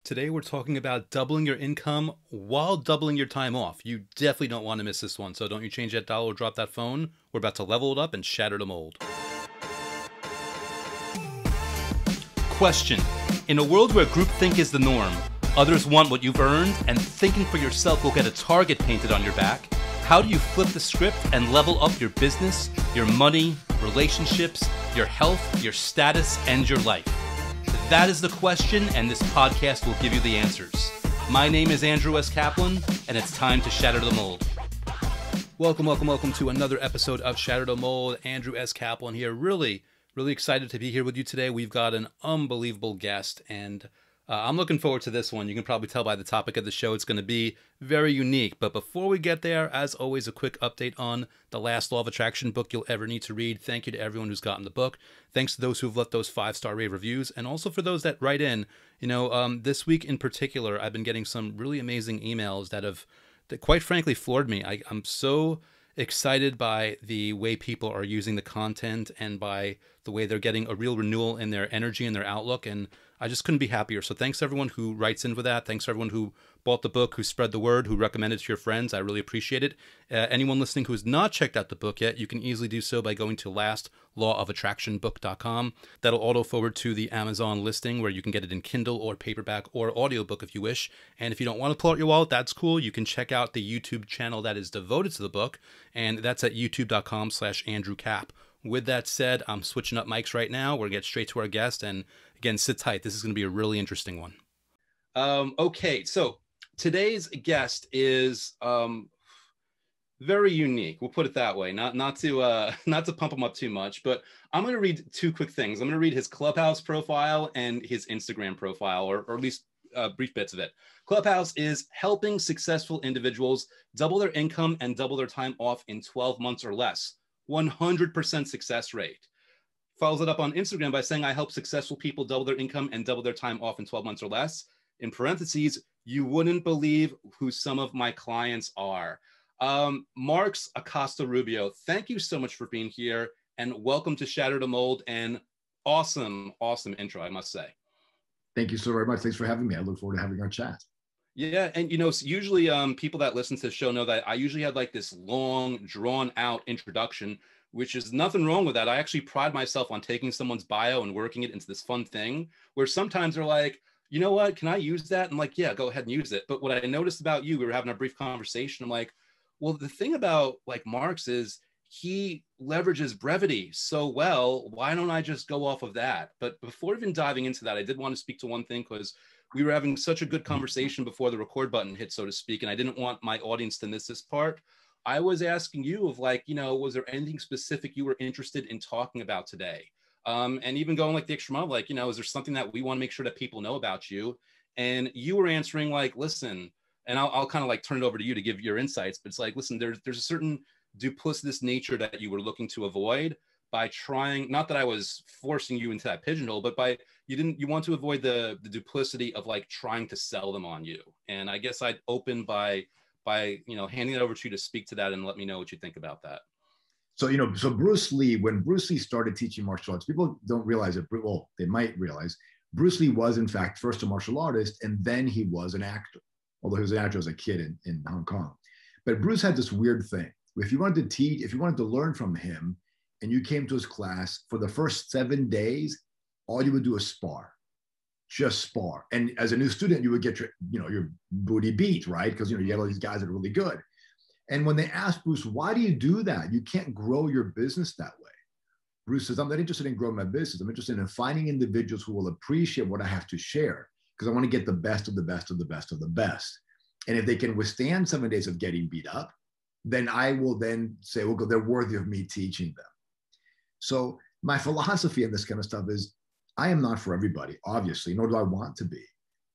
Today we're talking about doubling your income while doubling your time off. You definitely don't want to miss this one, so don't you change that dial or drop that phone. We're about to level it up and shatter the mold. Question. In a world where groupthink is the norm, others want what you've earned, and thinking for yourself will get a target painted on your back, how do you flip the script and level up your business, your money, relationships, your health, your status, and your life? That is the question, and this podcast will give you the answers. My name is Andrew S. Kaplan, and it's time to shatter the mold. Welcome to another episode of Shatter the Mold. Andrew S. Kaplan here. Really excited to be here with you today. We've got an unbelievable guest, and I'm looking forward to this one. You can probably tell by the topic of the show, it's going to be very unique. But before we get there, as always, a quick update on the last Law of Attraction book you'll ever need to read. Thank you to everyone who's gotten the book. Thanks to those who've left those 5-star rave reviews. And also for those that write in. This week in particular, I've been getting some really amazing emails that quite frankly floored me. I'm so excited by the way people are using the content and by the way they're getting a real renewal in their energy and their outlook. And I just couldn't be happier. So thanks to everyone who writes in with that. Thanks to everyone who bought the book, who spread the word, who recommended it to your friends. I really appreciate it. Anyone listening who has not checked out the book yet, you can easily do so by going to lastlawofattractionbook.com. That'll auto forward to the Amazon listing where you can get it in Kindle or paperback or audiobook if you wish. And if you don't want to pull out your wallet, that's cool. You can check out the YouTube channel that is devoted to the book. And that's at youtube.com/AndrewCap. With that said, I'm switching up mics right now. We're going to get straight to our guest. And again, sit tight. This is going to be a really interesting one. Okay, so today's guest is very unique. We'll put it that way. Not to pump him up too much, but I'm going to read two quick things. I'm going to read his Clubhouse profile and his Instagram profile, or at least brief bits of it. Clubhouse is helping successful individuals double their income and double their time off in 12 months or less. 100% success rate. Follows it up on Instagram by saying, I help successful people double their income and double their time off in 12 months or less. In parentheses, you wouldn't believe who some of my clients are. Marx, Acosta-Rubio, thank you so much for being here and welcome to Shatter the Mold, and awesome intro, I must say. Thank you so very much. Thanks for having me. I look forward to having our chat. Yeah, and usually people that listen to the show know that I usually have like this long, drawn-out introduction, which is nothing wrong with that. I actually pride myself on taking someone's bio and working it into this fun thing where sometimes they're like, you know what, can I use that? I'm like, yeah, go ahead and use it. But what I noticed about you, we were having a brief conversation. I'm like, well, the thing about like Marx is he leverages brevity so well. Why don't I just go off of that? But before even diving into that, I did want to speak to one thing because we were having such a good conversation before the record button hit, so to speak, and I didn't want my audience to miss this part. I was asking you of like, was there anything specific you were interested in talking about today? And even going like the extra mile, like, is there something that we want to make sure that people know about you? And you were answering like, listen, and I'll kind of like turn it over to you to give your insights, but it's like, listen, there's a certain duplicitous nature that you were looking to avoid by trying, not that I was forcing you into that pigeonhole, but you want to avoid the duplicity of like trying to sell them on you. And I guess I'd open by handing it over to you to speak to that and let me know what you think about that. So, so Bruce Lee, when Bruce Lee started teaching martial arts, people don't realize it. Well, they might realize Bruce Lee was in fact first a martial artist, and then he was an actor, although he was an actor as a kid in Hong Kong. But Bruce had this weird thing. If you wanted to learn from him and you came to his class for the first 7 days, all you would do is spar. Just spar. And as a new student, you would get your booty beat, right? Because you get all these guys that are really good. And when they asked Bruce, why do you do that? You can't grow your business that way. Bruce says, I'm not interested in growing my business. I'm interested in finding individuals who will appreciate what I have to share, because I want to get the best of the best of the best of the best. And if they can withstand 7 days of getting beat up, then I will then say, well, they're worthy of me teaching them. So my philosophy in this kind of stuff is, I am not for everybody, obviously, nor do I want to be.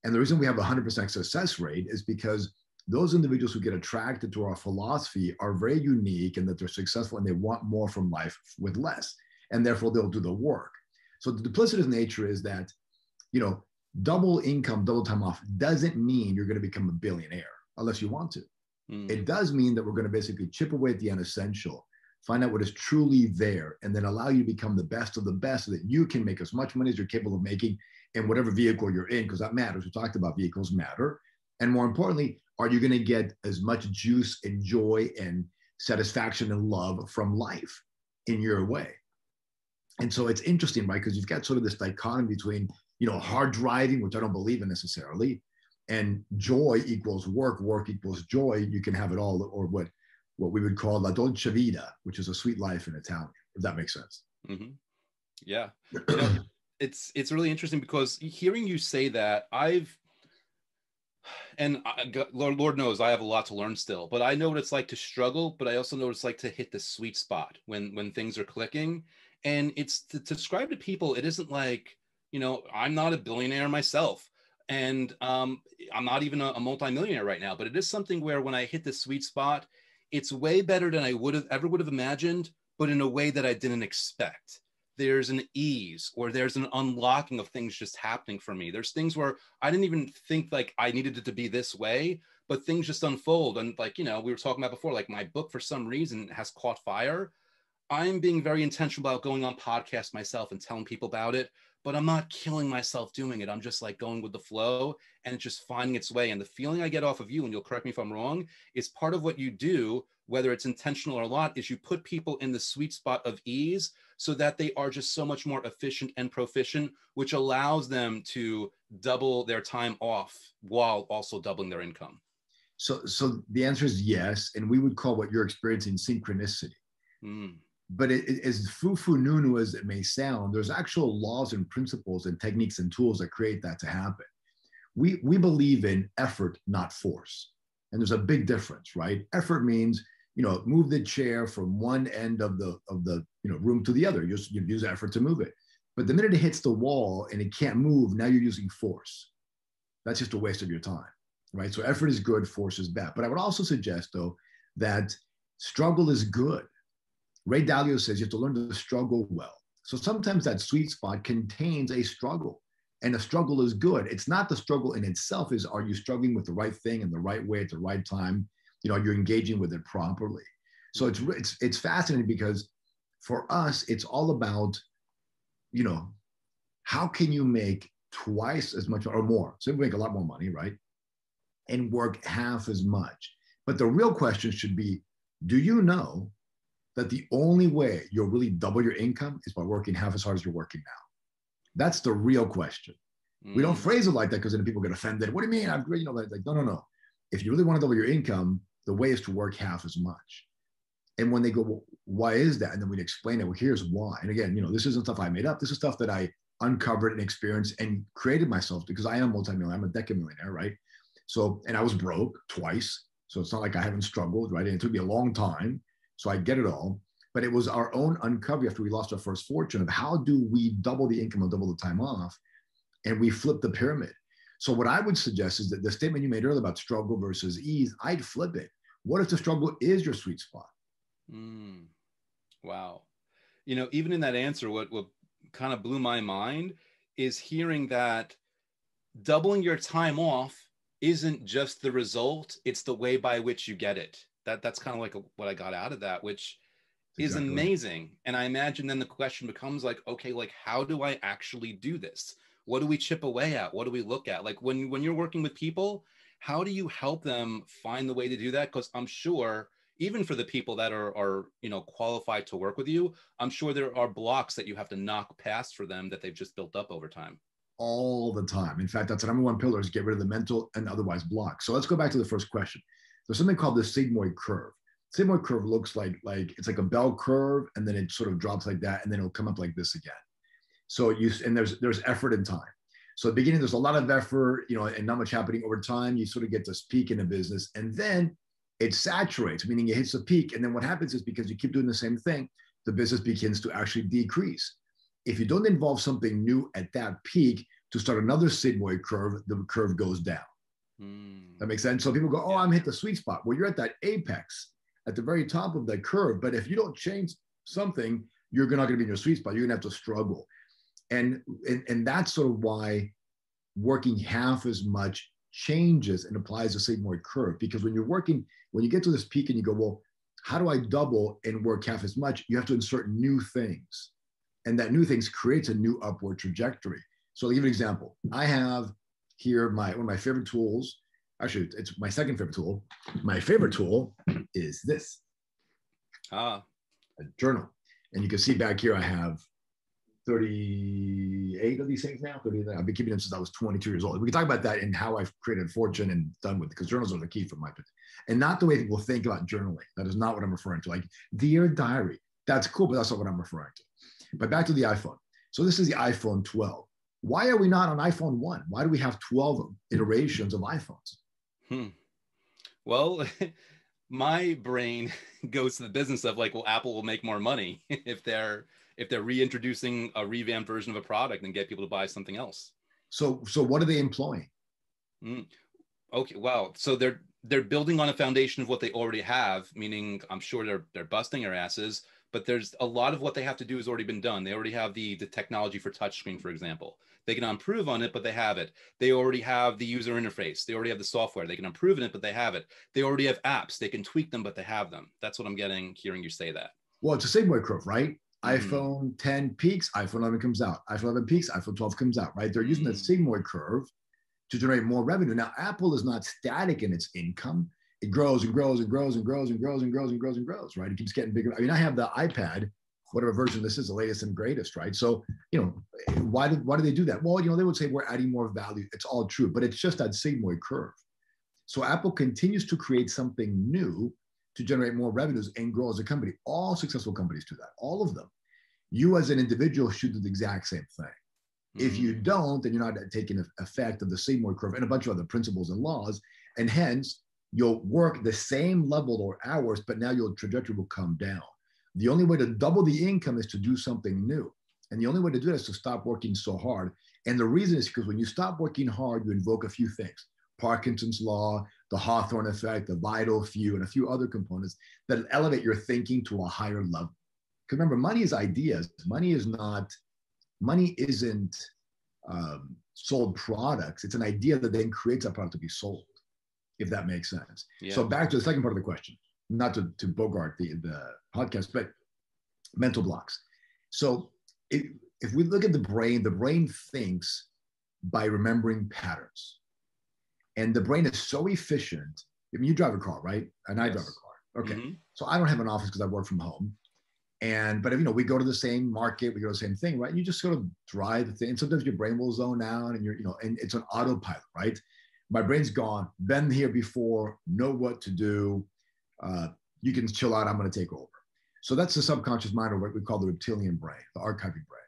And the reason we have a 100% success rate is because those individuals who get attracted to our philosophy are very unique in that they're successful and they want more from life with less. And therefore, they'll do the work. So the duplicitous nature is that, double income, double time off doesn't mean you're going to become a billionaire unless you want to. It does mean that we're going to basically chip away at the unessential, find out what is truly there, and then allow you to become the best of the best so that you can make as much money as you're capable of making in whatever vehicle you're in, because that matters. We talked about vehicles matter. And more importantly, are you going to get as much juice and joy and satisfaction and love from life in your way? And so it's interesting, right? Because you've got sort of this dichotomy between, hard driving, which I don't believe in necessarily, and joy equals work, work equals joy. You can have it all, or what we would call la dolce vita, which is a sweet life in Italian, if that makes sense. Mm-hmm. Yeah. It's really interesting because hearing you say that, Lord knows I have a lot to learn still, but I know what it's like to struggle, but I also know what it's like to hit the sweet spot when things are clicking. And it's to describe to people, it isn't like, I'm not a billionaire myself, and I'm not even a multimillionaire right now, but it is something where when I hit the sweet spot, it's way better than I would have imagined, but in a way that I didn't expect. There's an ease, or there's an unlocking of things just happening for me. There's things where I didn't even think like I needed it to be this way, but things just unfold. And like, we were talking about before, like my book for some reason has caught fire. I'm being very intentional about going on podcasts myself and telling people about it, but I'm not killing myself doing it. I'm just like going with the flow, and it's just finding its way. And the feeling I get off of you, and you'll correct me if I'm wrong, is part of what you do, whether it's intentional or not, is you put people in the sweet spot of ease so that they are just so much more efficient and proficient, which allows them to double their time off while also doubling their income. So the answer is yes. And we would call what you're experiencing synchronicity. But as foo-foo-nunu as it may sound, there's actual laws and principles and techniques and tools that create that to happen. We believe in effort, not force. And there's a big difference, right? Effort means, move the chair from one end of the room to the other. You use effort to move it. But the minute it hits the wall and it can't move, now you're using force. That's just a waste of your time, right? So effort is good, force is bad. But I would also suggest, though, that struggle is good. Ray Dalio says you have to learn to struggle well. So sometimes that sweet spot contains a struggle, and the struggle is good. It's not the struggle in itself. Are you struggling with the right thing in the right way at the right time? You're engaging with it properly. So it's fascinating because for us, it's all about, how can you make twice as much or more? So you make a lot more money, right? And work half as much. But the real question should be, do you know that the only way you'll really double your income is by working half as hard as you're working now? That's the real question. We don't phrase it like that because then people get offended. What do you mean? Like, no. If you really want to double your income, the way is to work half as much. And when they go, well, why is that? And then we'd explain it. Well, here's why. And again, this isn't stuff I made up. This is stuff that I uncovered and experienced and created myself, because I am multimillionaire. I'm a decamillionaire, right? So, and I was broke twice. So it's not like I haven't struggled, right? And it took me a long time. So I get it all. But it was our own uncovery after we lost our first fortune of how do we double the income and double the time off? And we flipped the pyramid. So what I would suggest is that the statement you made earlier about struggle versus ease, I'd flip it. What if the struggle is your sweet spot? Wow. Even in that answer, what kind of blew my mind is hearing that doubling your time off isn't just the result, it's the way by which you get it. That's kind of like what I got out of that, which is amazing. And I imagine then the question becomes like, okay, like how do I actually do this? What do we chip away at? What do we look at? Like when you're working with people, how do you help them find the way to do that? Because I'm sure even for the people that are qualified to work with you, I'm sure there are blocks that you have to knock past for them that they've just built up over time. All the time. In fact, that's the number one pillar, is get rid of the mental and otherwise blocks. So let's go back to the first question. There's something called the sigmoid curve. Sigmoid curve looks like it's like a bell curve, and then it sort of drops like that, and then it'll come up like this again. So there's effort and time. So at the beginning, there's a lot of effort, and not much happening. Over time, you sort of get this peak in a business, and then it saturates, meaning it hits a peak. And then what happens is, because you keep doing the same thing, the business begins to actually decrease. If you don't involve something new at that peak to start another sigmoid curve, the curve goes down. That makes sense? So people go, oh, I'm hit the sweet spot. Well, you're at that apex at the very top of that curve. But if you don't change something, you're not going to be in your sweet spot. You're going to have to struggle. And that's sort of why working half as much changes and applies the sigmoid curve. Because when you get to this peak and you go, well, how do I double and work half as much? You have to insert new things. And that new things creates a new upward trajectory. So I'll give you an example. I have here one of my favorite tools. Actually, it's my second favorite tool. My favorite tool is this. A journal. And you can see back here, I have 38 of these things now. 30, I've been keeping them since I was 22 years old. We can talk about that and how I've created a fortune and done with it, because journals are the key for my opinion. And not the way people think about journaling. That is not what I'm referring to. Like, dear diary, that's cool, but that's not what I'm referring to. But back to the iPhone. So this is the iPhone 12. Why are we not on iPhone 1? Why do we have 12 iterations of iPhones? Well, my brain goes to the business of like, well, Apple will make more money if they're reintroducing a revamped version of a product and get people to buy something else. So what are they employing? Okay, wow. So they're building on a foundation of what they already have, meaning I'm sure they're busting their asses, but there's a lot of what they have to do has already been done. They already have the technology for touchscreen, for example. They can improve on it, but they have it. They already have the user interface. They already have the software. They can improve in it, but they have it. They already have apps. They can tweak them, but they have them. That's what I'm hearing you say that. Well, it's a Sigmoid curve, right? iPhone 10 peaks, iPhone 11 comes out. iPhone 11 peaks, iPhone 12 comes out, right? They're using the Sigmoid curve to generate more revenue. Now, Apple is not static in its income. It grows and grows and grows and grows and grows and grows and grows and grows, right? It keeps getting bigger. I mean, I have the iPad, whatever version this is, the latest and greatest, right? So, why do they do that? Well, they would say we're adding more value. It's all true, but it's just that Sigmoid curve. So Apple continues to create something new to generate more revenues and grow as a company. All successful companies do that, all of them. You as an individual should do the exact same thing. If you don't, then you're not taking effect of the Sigmoid curve and a bunch of other principles and laws, and hence you'll work the same level or hours, but now your trajectory will come down. The only way to double the income is to do something new. And the only way to do that is to stop working so hard. And the reason is because when you stop working hard, you invoke a few things. Parkinson's law, the Hawthorne effect, the vital few, and a few other components that elevate your thinking to a higher level. Because remember, money is ideas. Money isn't sold products. It's an idea that then creates a product to be sold, if that makes sense. Yeah. So back to the second part of the question, not to bogart the podcast, but mental blocks. So if we look at the brain thinks by remembering patterns. And the brain is so efficient. I mean, you drive a car, right? And I drive a car. Okay. So I don't have an office because I work from home. But if we go to the same market, we go to the same thing, right? You just sort of drive the thing. And sometimes your brain will zone out and and it's an autopilot, right? My brain's gone, been here before, know what to do. You can chill out, I'm going to take over. So that's the subconscious mind, or what we call the reptilian brain, the archiving brain.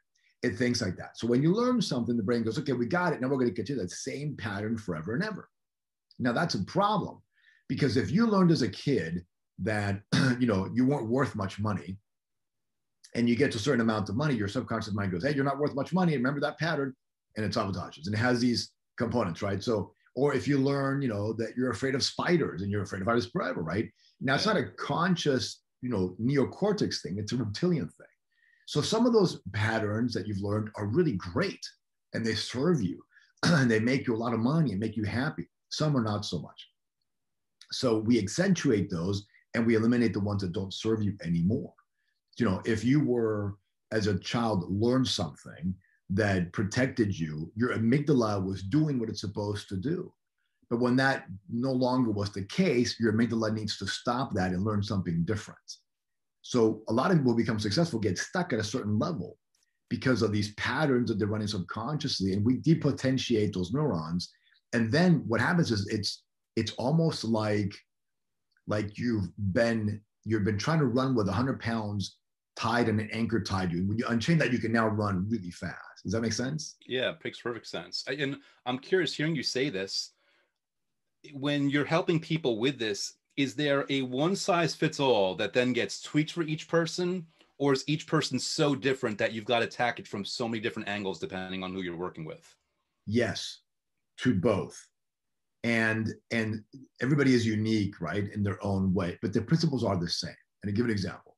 It thinks like that. So when you learn something, the brain goes, okay, we got it. Now we're going to continue that same pattern forever and ever. Now that's a problem, because if you learned as a kid that, you weren't worth much money, and you get to a certain amount of money, your subconscious mind goes, hey, you're not worth much money. Remember that pattern, and it sabotages. And it has these components, right? So, or if you learn, that you're afraid of spiders and you're afraid of spiders forever, right? Now it's not a conscious, neocortex thing. It's a reptilian thing. So some of those patterns that you've learned are really great and they serve you and they make you a lot of money and make you happy. Some are not so much. So we accentuate those and we eliminate the ones that don't serve you anymore. If you were, as a child, learned something that protected you, your amygdala was doing what it's supposed to do. But when that no longer was the case, your amygdala needs to stop that and learn something different. So a lot of people who become successful get stuck at a certain level because of these patterns that they're running subconsciously, and we depotentiate those neurons. And then what happens is it's almost like you've been trying to run with 100 pounds tied and an anchor tied to you. And when you unchain that, you can now run really fast. Does that make sense? Yeah, it makes perfect sense. And I'm curious, hearing you say this, when you're helping people with this, is there a one size fits all that then gets tweaked for each person? Or is each person so different that you've got to attack it from so many different angles depending on who you're working with? Yes, to both. And everybody is unique, right, in their own way, but the principles are the same. And to give an example.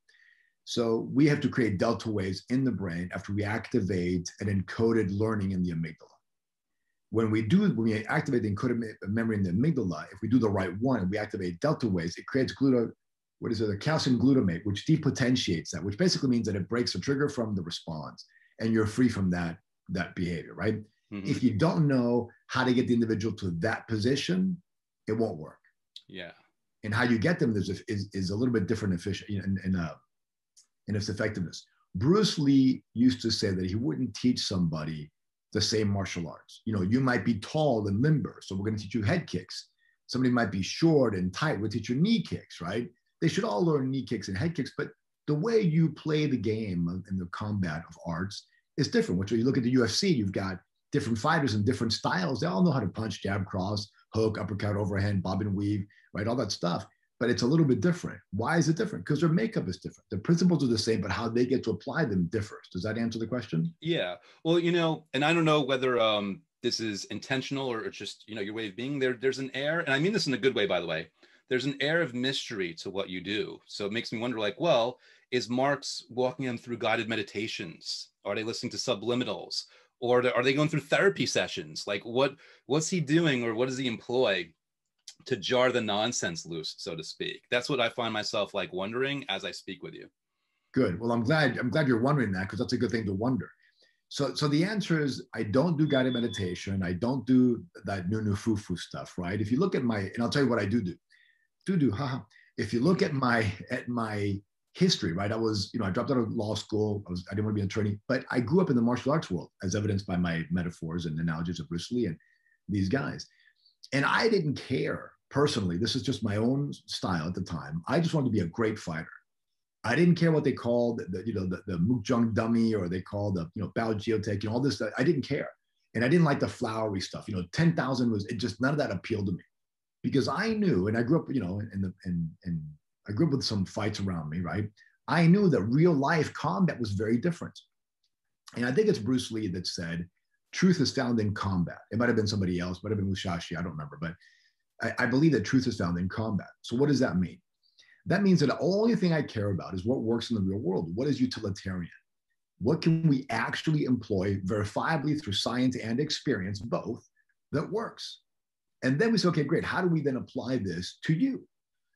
So we have to create delta waves in the brain after we activate an encoded learning in the amygdala. When we activate the encoded memory in the amygdala, if we do the right one and we activate delta waves, it creates the calcium glutamate, which depotentiates that, which basically means that it breaks the trigger from the response and you're free from that behavior, right? If you don't know how to get the individual to that position, it won't work. Yeah. And how you get them is a little bit different in its effectiveness. Bruce Lee used to say that he wouldn't teach somebody the same martial arts. You know, you might be tall and limber, so we're going to teach you head kicks. Somebody might be short and tight, we'll teach you knee kicks, right? They should all learn knee kicks and head kicks, but the way you play the game in the combat of arts is different. Which when you look at the UFC, you've got different fighters and different styles. They all know how to punch, jab, cross, hook, uppercut, overhand, bob and weave, right? All that stuff. But it's a little bit different. Why is it different? Because their makeup is different. The principles are the same, but how they get to apply them differs. Does that answer the question? Yeah. Well, you know, and I don't know whether this is intentional or just, you know, your way of being there. There's an air, and I mean this in a good way, by the way. There's an air of mystery to what you do. So it makes me wonder, like, well, is Marx walking them through guided meditations? Are they listening to subliminals? Or are they going through therapy sessions? Like, what's he doing, or what does he employ to jar the nonsense loose, so to speak? That's what I find myself like wondering as I speak with you. Good. Well, I'm glad you're wondering that, because that's a good thing to wonder. So the answer is, I don't do guided meditation. I don't do that new foo stuff, right? If you look at and I'll tell you what I do. If you look at my history, right? I was, I dropped out of law school. I didn't want to be an attorney, but I grew up in the martial arts world, as evidenced by my metaphors and analogies of Bruce Lee and these guys. And I didn't care personally. This is just my own style at the time. I just wanted to be a great fighter. I didn't care what they called the Mukjung dummy, or they called the Bao Geotech, all this stuff. I didn't care. And I didn't like the flowery stuff. 10,000 none of that appealed to me, because I knew, and I grew up, and I grew up with some fights around me, right? I knew that real life combat was very different. And I think it's Bruce Lee that said, truth is found in combat. It might have been somebody else, might have been Musashi, I don't remember, but I believe that truth is found in combat. So what does that mean? That means that the only thing I care about is what works in the real world. What is utilitarian? What can we actually employ verifiably through science and experience, both, that works? And then we say, okay, great. How do we then apply this to you?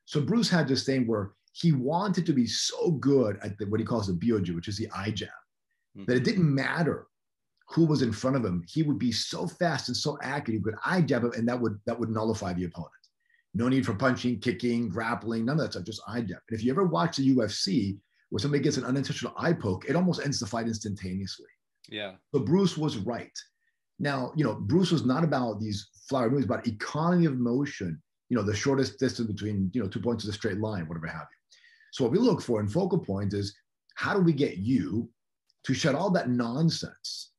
So Bruce had this thing where he wanted to be so good at what he calls the byoju, which is the eye jab, that it didn't matter who was in front of him. He would be so fast and so accurate, he could eye jab him, and that would nullify the opponent. No need for punching, kicking, grappling, none of that stuff, just eye jab. And if you ever watch the UFC, where somebody gets an unintentional eye poke, it almost ends the fight instantaneously. Yeah. So Bruce was right. Now, Bruce was not about these flowery moves, about economy of motion, the shortest distance between, 2 points of a straight line, whatever have you. So what we look for in focal point is, how do we get you to shut all that nonsense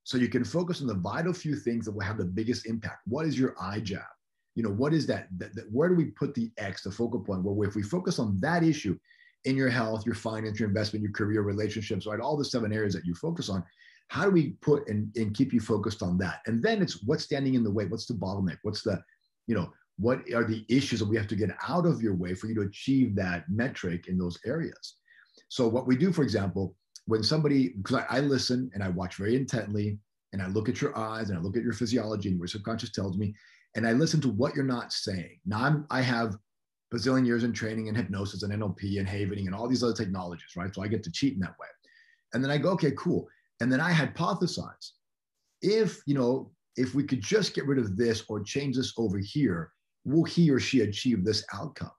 so you can focus on the vital few things that will have the biggest impact? What is your eye jab? What is that where do we put the X, the focal point, where if we focus on that issue in your health, your finance, your investment, your career, relationships, right? All the 7 areas that you focus on, how do we put and keep you focused on that? And then it's what's standing in the way? What's the bottleneck? What's the, what are the issues that we have to get out of your way for you to achieve that metric in those areas? So what we do, for example, when somebody, because I listen and I watch very intently, and I look at your eyes and I look at your physiology and your subconscious tells me, and I listen to what you're not saying. Now I have a bazillion years in training and hypnosis and NLP and havening and all these other technologies, right? So I get to cheat in that way. And then I go, okay, cool. And then I hypothesize, if we could just get rid of this or change this over here, will he or she achieve this outcome?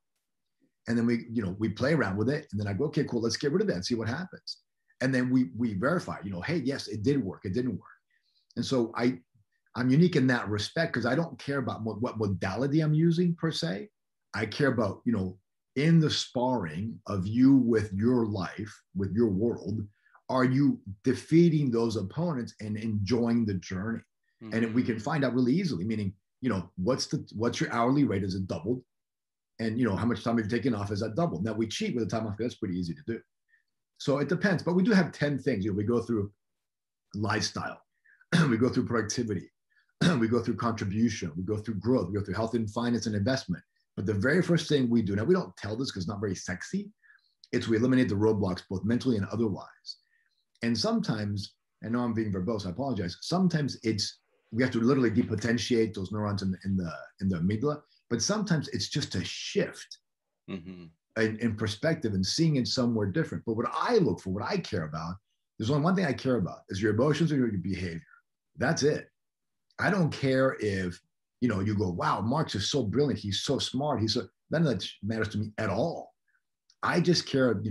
And then we play around with it. And then I go, okay, cool, let's get rid of that and see what happens. And then we verify, hey, yes, it did work, it didn't work. And so I'm unique in that respect, because I don't care about what modality I'm using per se. I care about, in the sparring of you with your life, with your world, are you defeating those opponents and enjoying the journey? Mm-hmm. And if we can find out really easily, meaning, what's your hourly rate? Is it doubled? And, how much time have you taken off? Is that doubled? Now we cheat with the time off. That's pretty easy to do. So it depends, but we do have 10 things. We go through lifestyle, we go through productivity, we go through contribution, we go through growth, we go through health and finance and investment. But the very first thing we do, now we don't tell this because it's not very sexy, it's we eliminate the roadblocks, both mentally and otherwise. And sometimes, I know I'm being verbose, I apologize. Sometimes we have to literally depotentiate those neurons in the amygdala, but sometimes it's just a shift in perspective and seeing it somewhere different. But what I look for, what I care about, there's only one thing I care about, is your emotions or your behavior. That's it. I don't care if, you go, wow, Marx is so brilliant. He's so smart. None of that matters to me at all. I just care,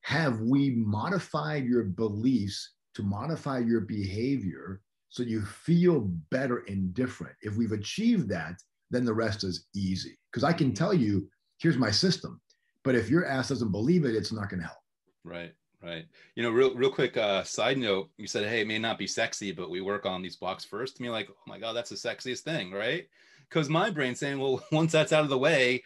have we modified your beliefs to modify your behavior so you feel better and different? If we've achieved that, then the rest is easy. Because I can tell you, here's my system. But if your ass doesn't believe it, it's not going to help. Right. Right. Real quick side note, you said, hey, it may not be sexy, but we work on these blocks first. To me, like, oh my God, that's the sexiest thing, right? Because my brain's saying, well, once that's out of the way,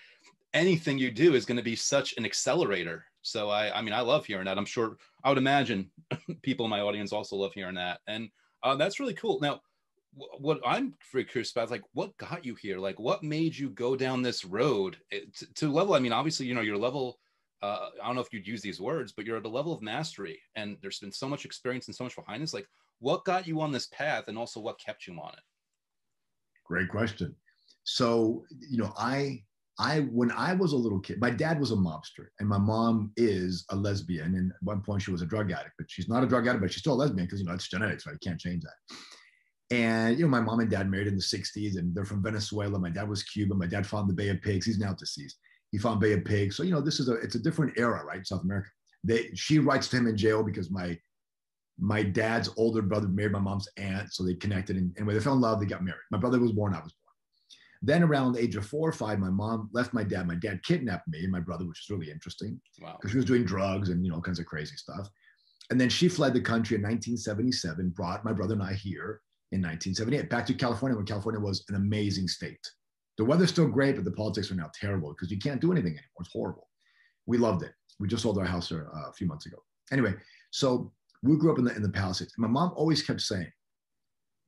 anything you do is going to be such an accelerator. So I mean, I love hearing that. I'm sure I would imagine people in my audience also love hearing that. And that's really cool. Now, what I'm very curious about is like, what got you here? Like, what made you go down this road to level? I mean, obviously, your level, I don't know if you'd use these words, but you're at a level of mastery, and there's been so much experience and so much behind this. Like, what got you on this path, and also what kept you on it? Great question. So, when I was a little kid, my dad was a mobster and my mom is a lesbian. And at one point she was a drug addict, but she's not a drug addict, but she's still a lesbian because, it's genetics, right? You can't change that. And, my mom and dad married in the 60s and they're from Venezuela. My dad was Cuban. My dad found the Bay of Pigs. He's now deceased. He found Bay of Pigs. So, it's a different era, right? South America. She writes to him in jail because my dad's older brother married my mom's aunt. So they connected. And when they fell in love, they got married. My brother was born, I was born. Then around the age of 4 or 5, my mom left my dad. My dad kidnapped me and my brother, which is really interesting. Wow. Because she was doing drugs and, all kinds of crazy stuff. And then she fled the country in 1977, brought my brother and I here in 1978, back to California when California was an amazing state. The weather's still great, but the politics are now terrible because you can't do anything anymore. It's horrible. We loved it. We just sold our house there a few months ago. Anyway, so we grew up in the Palisades. My mom always kept saying,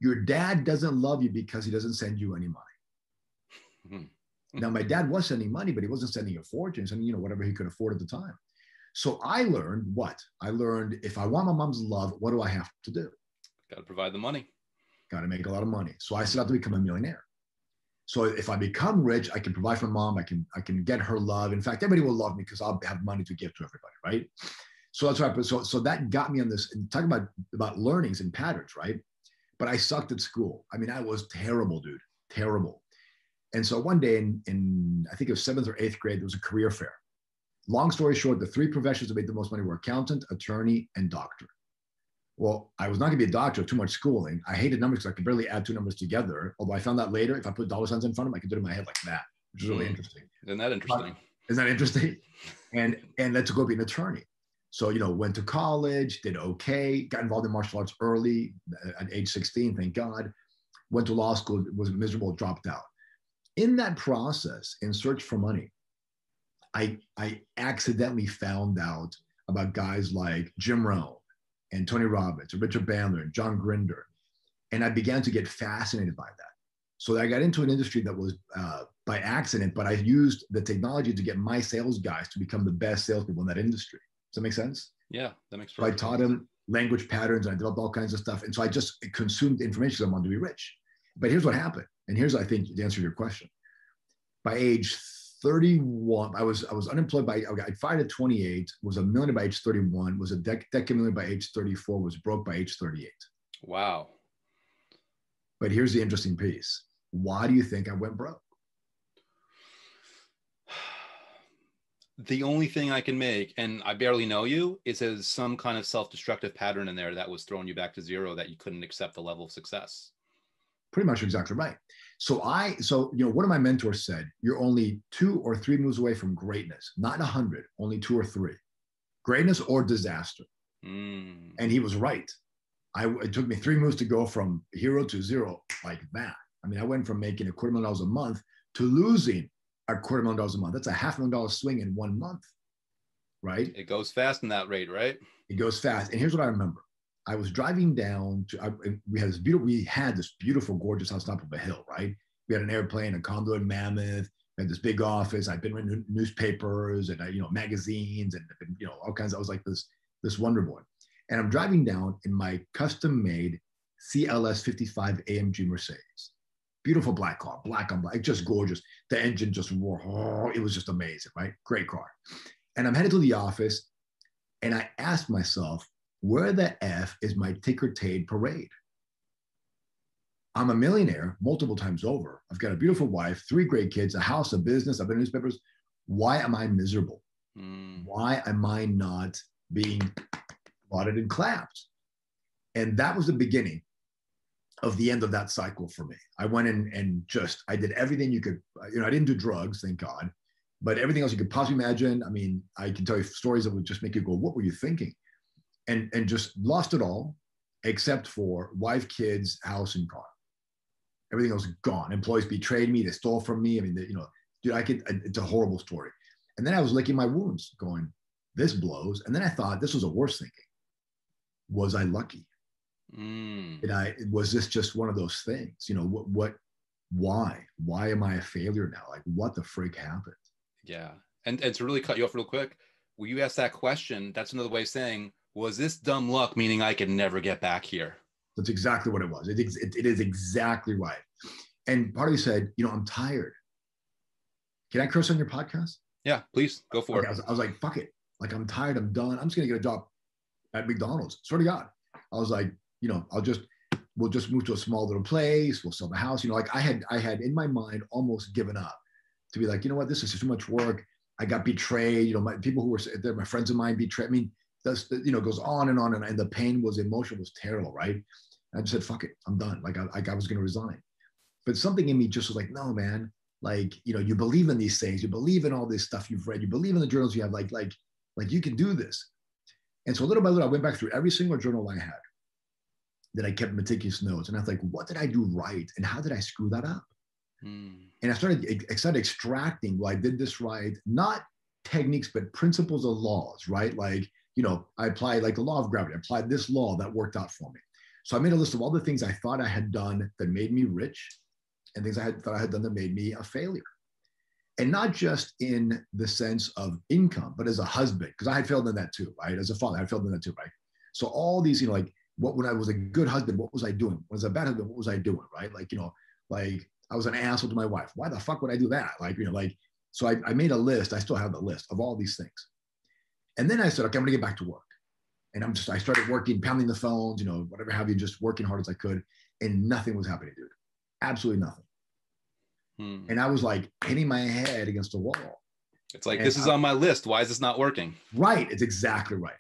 your dad doesn't love you because he doesn't send you any money. Now, my dad was sending money, but he wasn't sending a fortune, sending, whatever he could afford at the time. So I learned what? I learned if I want my mom's love, what do I have to do? Got to provide the money. Got to make a lot of money. So I set out to become a millionaire. So if I become rich, I can provide for mom. I can get her love. In fact, everybody will love me because I'll have money to give to everybody, right? So that's right. So that got me on this, and talking about learnings and patterns, right? But I sucked at school. I mean, I was terrible, dude, terrible. And so one day in I think it was 7th or 8th grade, there was a career fair. Long story short, the 3 professions that made the most money were accountant, attorney, and doctor. Well, I was not going to be a doctor, too much schooling. I hated numbers because I could barely add 2 numbers together. Although I found that later, if I put dollar signs in front of them, I could do it in my head like that, which is really interesting. Isn't that interesting? Isn't that interesting? And let's go be an attorney. So, went to college, did okay, got involved in martial arts early at age 16, thank God. Went to law school, was miserable, dropped out. In that process, in search for money, I accidentally found out about guys like Jim Rohn and Tony Robbins and Richard Bandler and John Grinder. And I began to get fascinated by that. So I got into an industry that was by accident, but I used the technology to get my sales guys to become the best salespeople in that industry. Does that make sense? Yeah, that makes perfect sense. So I taught them language patterns and I developed all kinds of stuff. And so I just consumed information because I wanted to be rich. But here's what happened. And here's, I think, the answer to your question. By age 31, I was unemployed I got fired at 28, was a millionaire by age 31, was a decade millionaire by age 34, was broke by age 38. Wow. But here's the interesting piece. Why do you think I went broke? The only thing I can make, and I barely know you, is there's some kind of self-destructive pattern in there that was throwing you back to zero, that you couldn't accept the level of success. Pretty much exactly right. So one of my mentors said, you're only 2 or 3 moves away from greatness, not 100, only 2 or 3. Greatness or disaster. And he was right. It took me 3 moves to go from 0 to 0 like that. I mean, I went from making $250,000 a month to losing $250,000 a month. That's a $500,000 swing in 1 month, right? It goes fast in that rate, right? It goes fast. And here's what I remember. I was driving down we had this beautiful, gorgeous house on top of a hill, right? We had an airplane, a condo in Mammoth. We had this big office. I'd been reading newspapers and magazines and all kinds. I was like this wonder boy. And I'm driving down in my custom-made CLS 55 AMG Mercedes. Beautiful black car, black on black, just gorgeous. The engine just roared. Oh, it was just amazing, right? Great car. And I'm headed to the office and I asked myself, where the F is my ticker tape parade? I'm a millionaire multiple times over. I've got a beautiful wife, 3 great kids, a house, a business. I've been in newspapers. Why am I miserable? Why am I not being lauded and clapped? And that was the beginning of the end of that cycle for me. I went in and just, I did everything you could, I didn't do drugs, thank God, but everything else you could possibly imagine. I mean, I can tell you stories that would just make you go, what were you thinking? And just lost it all, except for wife, kids, house, and car. Everything else gone. Employees betrayed me. They stole from me. I mean, dude, it's a horrible story. And then I was licking my wounds going, this blows. And then I thought, this was a worse thinking. Was I lucky? Was this just one of those things? Why am I a failure now? Like, what the frick happened? Yeah. And to really cut you off real quick, when you ask that question, that's another way of saying, was this dumb luck, meaning I could never get back here? That's exactly what it was. It is exactly right. And part of me said, I'm tired. Can I curse on your podcast? Yeah, please go for it. I was like, fuck it. Like, I'm tired. I'm done. I'm just going to get a job at McDonald's. Swear to God. I was like, we'll just move to a small little place. We'll sell the house. Like I had in my mind almost given up to be like, you know what, this is too much work. I got betrayed. My people who were there, my friends of mine betrayed. I mean, that's, goes on and on. And the pain was emotional, was terrible. Right. And I just said, fuck it. I'm done. Like I was going to resign. But something in me just was like, no, man, like, you believe in these things. You believe in all this stuff you've read. You believe in the journals you have, like you can do this. And so little by little, I went back through every single journal I had that I kept meticulous notes. And I was like, what did I do right? And how did I screw that up? And I started extracting, well, I did this right, not techniques, but principles of laws, right? Like, I applied like the law of gravity. I applied this law that worked out for me. So I made a list of all the things I thought I had done that made me rich and things I thought I had done that made me a failure. And not just in the sense of income, but as a husband, because I had failed in that too, right? As a father, I had failed in that too, right? So all these, when I was a good husband, what was I doing? When I was a bad husband, what was I doing, right? Like I was an asshole to my wife. Why the fuck would I do that? So I made a list. I still have the list of all these things. And then I said, okay, I'm gonna get back to work. And I started working, pounding the phones, whatever have you, just working hard as I could. And nothing was happening, dude. Absolutely nothing. And I was like hitting my head against the wall. It's like, this is on my list. Why is this not working? Right. It's exactly right.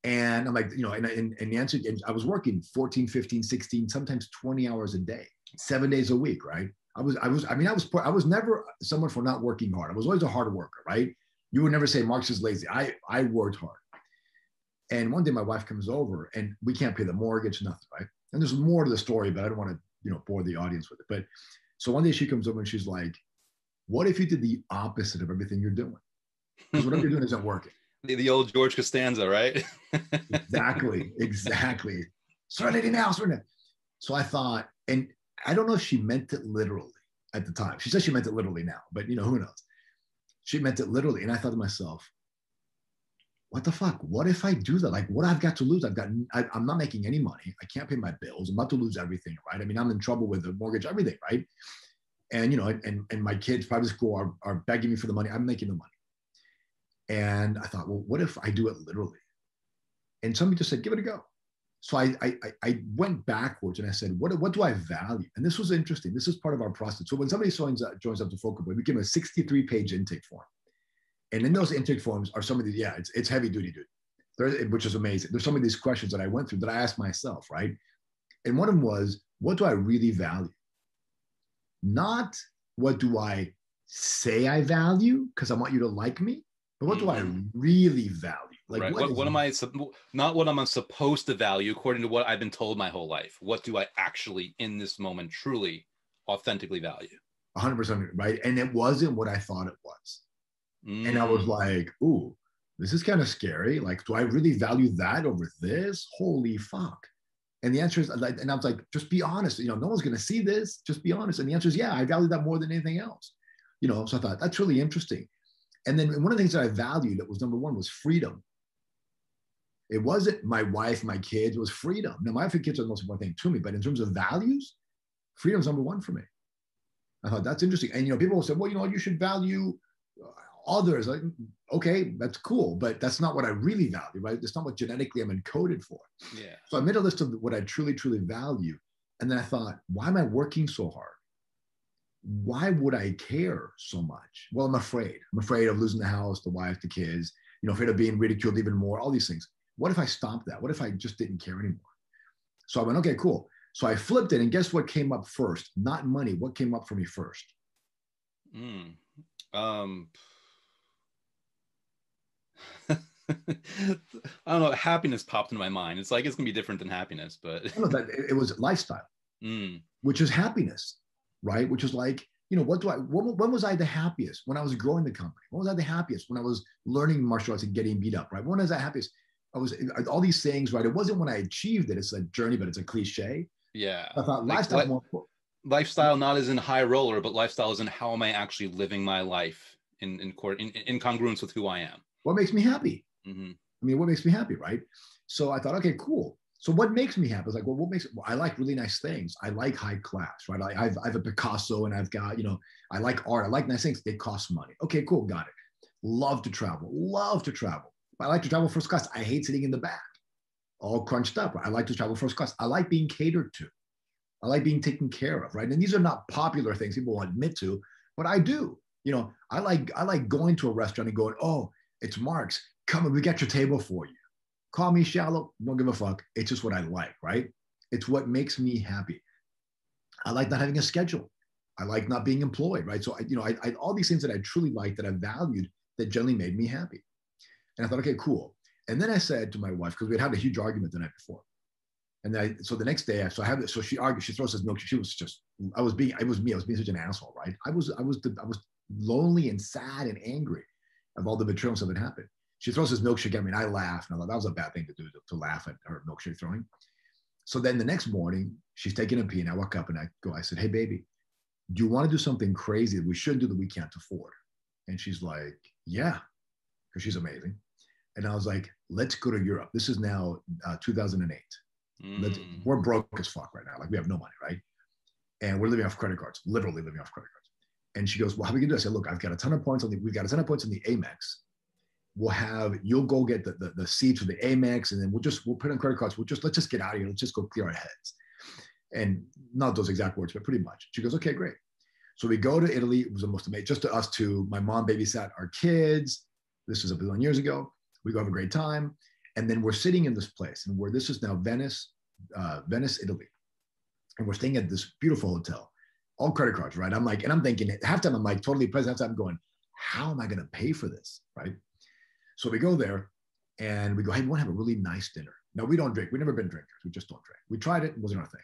And I'm like, and the answer, I was working 14, 15, 16, sometimes 20 hours a day, 7 days a week, right? I was never someone for not working hard. I was always a hard worker, right? You would never say Marx is lazy. I worked hard. And one day my wife comes over and we can't pay the mortgage, nothing, right? And there's more to the story, but I don't want to, bore the audience with it. But so one day she comes over and she's like, what if you did the opposite of everything you're doing? Because whatever you're doing isn't working. The old George Costanza, right? Exactly. Serenity now. So I thought, and I don't know if she meant it literally at the time. She says she meant it literally now, but who knows? She meant it literally. And I thought to myself, what the fuck? What if I do that? Like, what I've got to lose? I'm not making any money. I can't pay my bills. I'm about to lose everything, right? I mean, I'm in trouble with the mortgage, everything, right? And, and my kids, private school, are begging me for the money. I'm making the money. And I thought, well, what if I do it literally? And somebody just said, give it a go. So I went backwards and I said, what do I value? And this was interesting. This is part of our process. So when somebody joins up to Focal Point, we give them a 63-page intake form. And in those intake forms are some of these, it's heavy duty, dude, which is amazing. There's some of these questions that I went through that I asked myself, right? And one of them was, what do I really value? Not what do I say I value because I want you to like me, but what do I really value? Like, right. What am I, not what I'm supposed to value according to what I've been told my whole life. What do I actually in this moment truly, authentically value? 100%, right? And it wasn't what I thought it was. And I was like, ooh, this is kind of scary. Like, do I really value that over this? Holy fuck. And the answer is, and I was like, just be honest. No one's going to see this. Just be honest. And the answer is, yeah, I value that more than anything else. So I thought, that's really interesting. And then one of the things that I valued that was number one was freedom. It wasn't my wife, my kids, it was freedom. Now, my wife and kids are the most important thing to me, but in terms of values, freedom's number one for me. I thought that's interesting. And, people will say, well, you should value others. Like, okay, that's cool, but that's not what I really value, right? That's not what genetically I'm encoded for. Yeah. So I made a list of what I truly, truly value. And then I thought, why am I working so hard? Why would I care so much? Well, I'm afraid. I'm afraid of losing the house, the wife, the kids, afraid of being ridiculed even more, all these things. What if I stopped that? What if I just didn't care anymore? So I went, okay, cool. So I flipped it, and guess what came up first? Not money. What came up for me first? I don't know. Happiness popped into my mind. It's like it's gonna be different than happiness, but No, that it was lifestyle, which is happiness, right? Which is like, when was I the happiest? When I was growing the company. When was I the happiest? When I was learning martial arts and getting beat up, right? When was I happiest? I was all these things, right? It wasn't when I achieved it. It's a journey, but it's a cliche. Yeah. I thought Like, lifestyle more important. Lifestyle not as in high roller, but lifestyle is in how am I actually living my life in congruence with who I am. What makes me happy? Mm-hmm. I mean, what makes me happy, right? So I thought, okay, cool. So what makes me happy? I was like, well, what makes? Well, I like really nice things. I like high class, right? I have a Picasso, and I've got, I like art. I like nice things. They cost money. Okay, cool, got it. Love to travel. Love to travel. I like to travel first class. I hate sitting in the back, all crunched up. Right? I like to travel first class. I like being catered to. I like being taken care of, right? And these are not popular things people will admit to, but I do. I like going to a restaurant and going, oh, it's Marx. Come on, we got your table for you. Call me shallow, don't give a fuck. It's just what I like, right? It's what makes me happy. I like not having a schedule. I like not being employed, right? So I all these things that I truly liked, that I valued, that generally made me happy. And I thought, okay, cool. And then I said to my wife, because we had had a huge argument the night before. And so the next day, so she argued, she throws this milk. She was just, it was me. I was being such an asshole, right? I was lonely and sad and angry of all the betrayals that had happened. She throws this milkshake at me, and I laugh. And I thought that was a bad thing to do, to laugh at her milkshake throwing. So then the next morning, she's taking a pee, and I walk up and I said, hey, baby, do you want to do something crazy that we shouldn't do that we can't afford? And she's like, yeah, because she's amazing. And I was like, let's go to Europe. This is now 2008. We're broke as fuck right now. Like, we have no money, right? And we're living off credit cards, literally living off credit cards. And she goes, well, how are we gonna do? I said, look, we've got a ton of points on the Amex. You'll go get the seats for the Amex, and then we'll put on credit cards. Let's just get out of here. Let's just go clear our heads. And not those exact words, but pretty much. She goes, okay, great. So we go to Italy. It was the most amazing, just to us two. My mom babysat our kids. This was a billion years ago. We go have a great time. And then we're sitting in this place, and this is now Venice, Italy. And we're staying at this beautiful hotel, all credit cards, right? I'm thinking, at halftime, I'm like totally present. Halftime, I'm going, how am I going to pay for this, right? So we go there, and we go, hey, we want to have a really nice dinner. Now, we don't drink. We've never been drinkers. We just don't drink. We tried it. It wasn't our thing.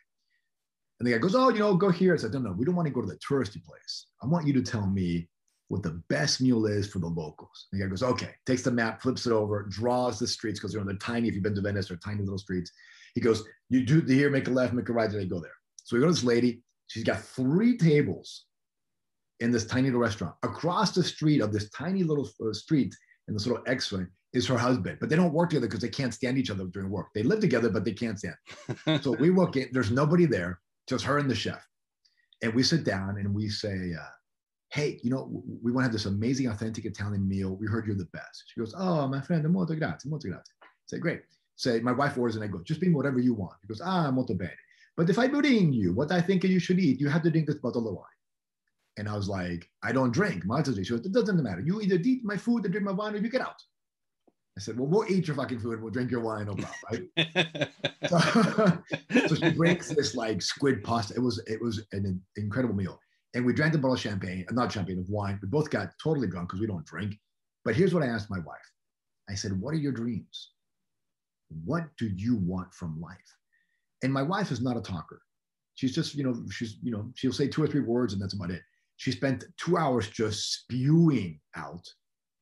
And the guy goes, oh, go here. I said, no, we don't want to go to the touristy place. I want you to tell me what the best meal is for the locals. And the guy goes, okay, takes the map, flips it over, draws the streets, because they're tiny, if you've been to Venice, they're tiny little streets. He goes, you do here, make a left, make a right, and they go there. So we go to this lady. She's got 3 tables in this tiny little restaurant. Across the street of this tiny little street in this little X-ray is her husband. But they don't work together because they can't stand each other during work. They live together, but they can't stand. So we walk in, there's nobody there, just her and the chef. And we sit down and we say, hey, we want to have this amazing, authentic Italian meal. We heard you're the best. She goes, oh, my friend, molto grazie, molto grazie. I say, great. Say, my wife orders, and I go, just bring whatever you want. He goes, molto bene. But if I bring you what I think you should eat, you have to drink this bottle of wine. And I was like, I don't drink. She goes, it doesn't matter. You either eat my food or drink my wine, or you get out. I said, well, we'll eat your fucking food and we'll drink your wine, no problem, right? So she brings this like squid pasta. It was an incredible meal. And we drank the bottle of champagne, not champagne, of wine. We both got totally drunk because we don't drink. But here's what I asked my wife. I said, what are your dreams? What do you want from life? And my wife is not a talker. She's just, she'll say 2 or 3 words and that's about it. She spent 2 hours just spewing out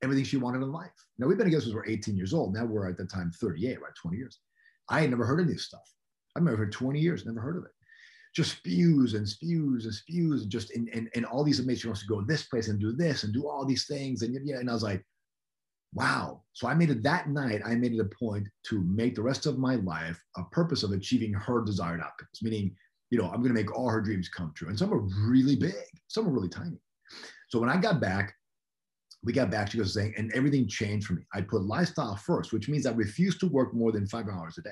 everything she wanted in life. Now, we've been together since we're 18 years old. Now we're at that time 38, right? 20 years. I had never heard of this stuff. I've been here 20 years, never heard of it. Just spews and spews and spews, and just in all these amazing, she wants to go this place and do all these things. And I was like, wow. So I made it that night, I made it a point to make the rest of my life a purpose of achieving her desired outcomes, meaning, I'm going to make all her dreams come true. And some are really big, some are really tiny. So when we got back, she goes saying, and everything changed for me. I put lifestyle first, which means I refuse to work more than 5 hours a day.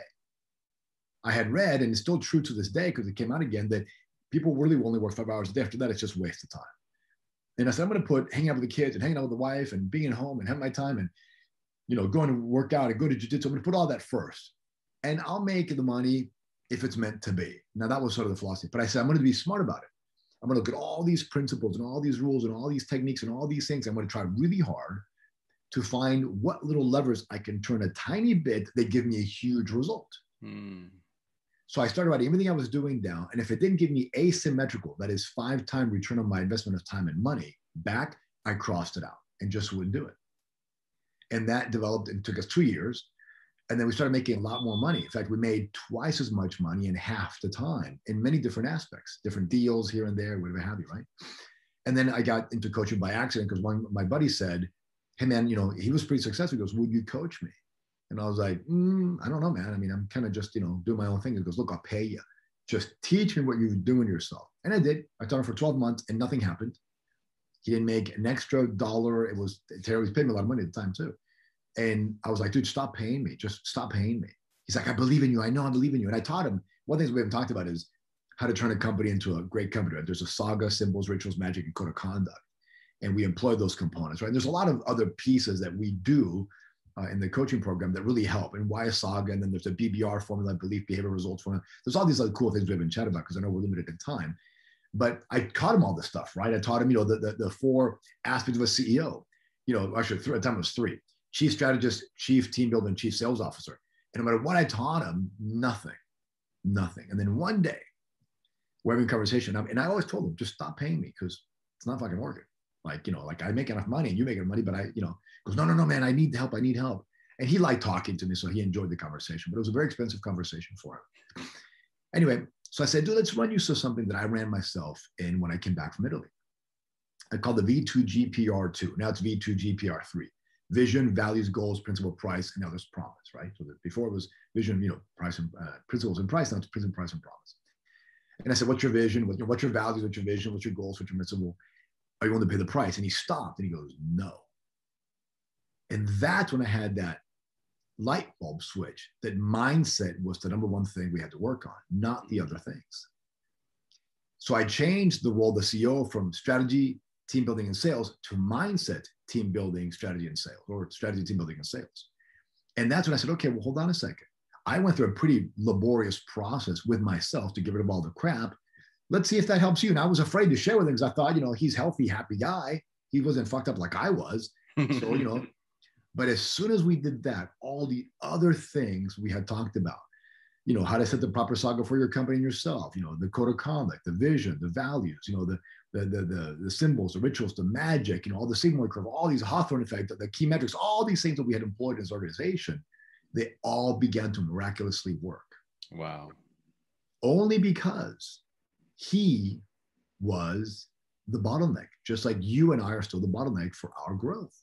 I had read, and it's still true to this day because it came out again, that people really will only work 5 hours a day. After that, it's just a waste of time. And I said, I'm going to put hanging out with the kids and hanging out with the wife and being at home and having my time and, going to work out and go to jiu-jitsu. I'm going to put all that first. And I'll make the money if it's meant to be. Now, that was sort of the philosophy. But I said, I'm going to be smart about it. I'm going to look at all these principles and all these rules and all these techniques and all these things. I'm going to try really hard to find what little levers I can turn a tiny bit that give me a huge result. So I started writing everything I was doing down. And if it didn't give me asymmetrical, that is 5-time return on my investment of time and money back, I crossed it out and just wouldn't do it. And that developed and took us 2 years. And then we started making a lot more money. In fact, we made twice as much money in half the time in many different aspects, different deals here and there, whatever have you, right? And then I got into coaching by accident because one of my buddies said, hey man, he was pretty successful. He goes, would you coach me? And I was like, I don't know, man. I mean, I'm kind of just, doing my own thing. He goes, look, I'll pay you. Just teach me what you're doing yourself. And I did. I taught him for 12 months and nothing happened. He didn't make an extra dollar. It was terrible. He paid me a lot of money at the time too. And I was like, dude, stop paying me. Just stop paying me. He's like, I believe in you. I know I believe in you. And I taught him, one of the things we haven't talked about is how to turn a company into a great company. Right? There's a saga, symbols, rituals, magic, and code of conduct. And we employ those components, right? And there's a lot of other pieces that we do in the coaching program that really help. And why a saga? And then there's a BBR formula, belief, behavior, results formula. There's all these other cool things we haven't chatted about because I know we're limited in time. But I taught him all this stuff, right? I taught him, the 4 aspects of a CEO. Actually, at the time it was 3: chief strategist, chief team builder, and chief sales officer. And no matter what I taught him, nothing. And then one day, we're having a conversation, and I always told him, just stop paying me because it's not fucking working. Like I make enough money and you make enough money, but goes, no, man, I need help. And he liked talking to me, so he enjoyed the conversation, but it was a very expensive conversation for him. Anyway, so I said, dude, let's run you through something that I ran myself in when I came back from Italy. I called the V2GPR2. Now it's V2GPR3. Vision, values, goals, principle, price, and now there's promise, right? So before it was vision, price and principles and price. Now it's principle, price, and promise. And I said, what's your vision? What's your values? What's your vision? What's your goals? What's your principle? Are you willing to pay the price? And he stopped and he goes, no. And that's when I had that light bulb switch, that mindset was the number one thing we had to work on, not the other things. So I changed the role of the CEO from strategy, team building, and sales to mindset, team building, strategy, and sales, or strategy, team building, and sales. And that's when I said, okay, well, hold on a second. I went through a pretty laborious process with myself to get rid of all the crap. Let's see if that helps you. And I was afraid to share with him because I thought, he's healthy, happy guy. He wasn't fucked up like I was. So, but as soon as we did that, all the other things we had talked about, how to set the proper saga for your company and yourself, the code of conduct, the vision, the values, the symbols, the rituals, the magic, all the Sigmoid Curve, all these Hawthorne effect, the key metrics, all these things that we had employed in this organization, they all began to miraculously work. Wow. Only because he was the bottleneck, just like you and I are still the bottleneck for our growth.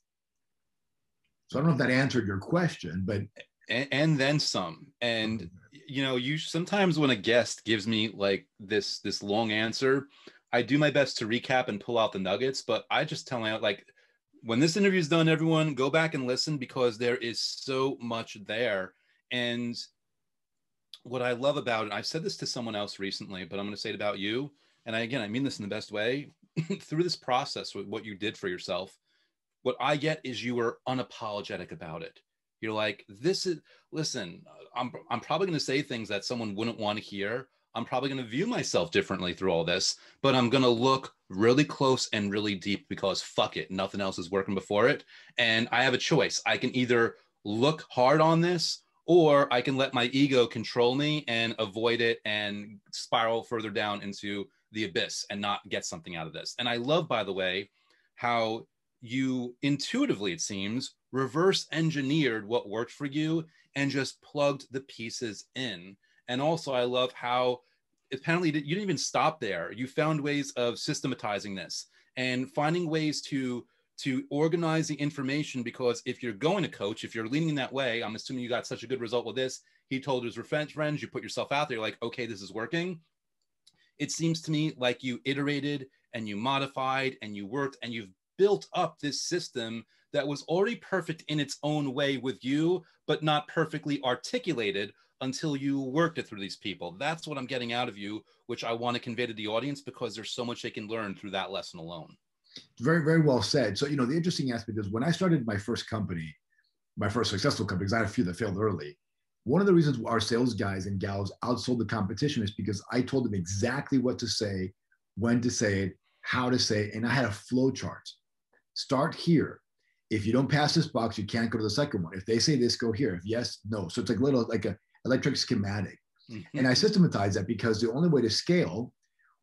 So I don't know if that answered your question, but and then some. And you sometimes when a guest gives me like this long answer, I do my best to recap and pull out the nuggets. But I just tell them, like, when this interview is done, everyone go back and listen because there is so much there. And what I love about it, I've said this to someone else recently, but I'm going to say it about you. And I mean this in the best way. Through this process, with what you did for yourself, what I get is you were unapologetic about it. You're like, listen, I'm probably going to say things that someone wouldn't want to hear. I'm probably going to view myself differently through all this, but I'm going to look really close and really deep because fuck it, nothing else is working before it. And I have a choice. I can either look hard on this, or I can let my ego control me and avoid it and spiral further down into the abyss and not get something out of this. And I love, by the way, how you intuitively, it seems, reverse engineered what worked for you and just plugged the pieces in. And also I love how apparently you didn't even stop there. You found ways of systematizing this and finding ways to organize the information, because if you're going to coach, if you're leaning that way, I'm assuming you got such a good result with this. He told his friends, you put yourself out there, you're like, okay, this is working. It seems to me like you iterated and you modified and you worked and you've built up this system that was already perfect in its own way with you, but not perfectly articulated until you worked it through these people. That's what I'm getting out of you, which I want to convey to the audience because there's so much they can learn through that lesson alone. Very, very well said. So, the interesting aspect is when I started my first company, my first successful company, because I had a few that failed early, one of the reasons our sales guys and gals outsold the competition is because I told them exactly what to say, when to say it, how to say it, and I had a flow chart. Start here. If you don't pass this box, you can't go to the second one. If they say this, go here. If yes, no. So it's like a electric schematic. And I systematized that because the only way to scale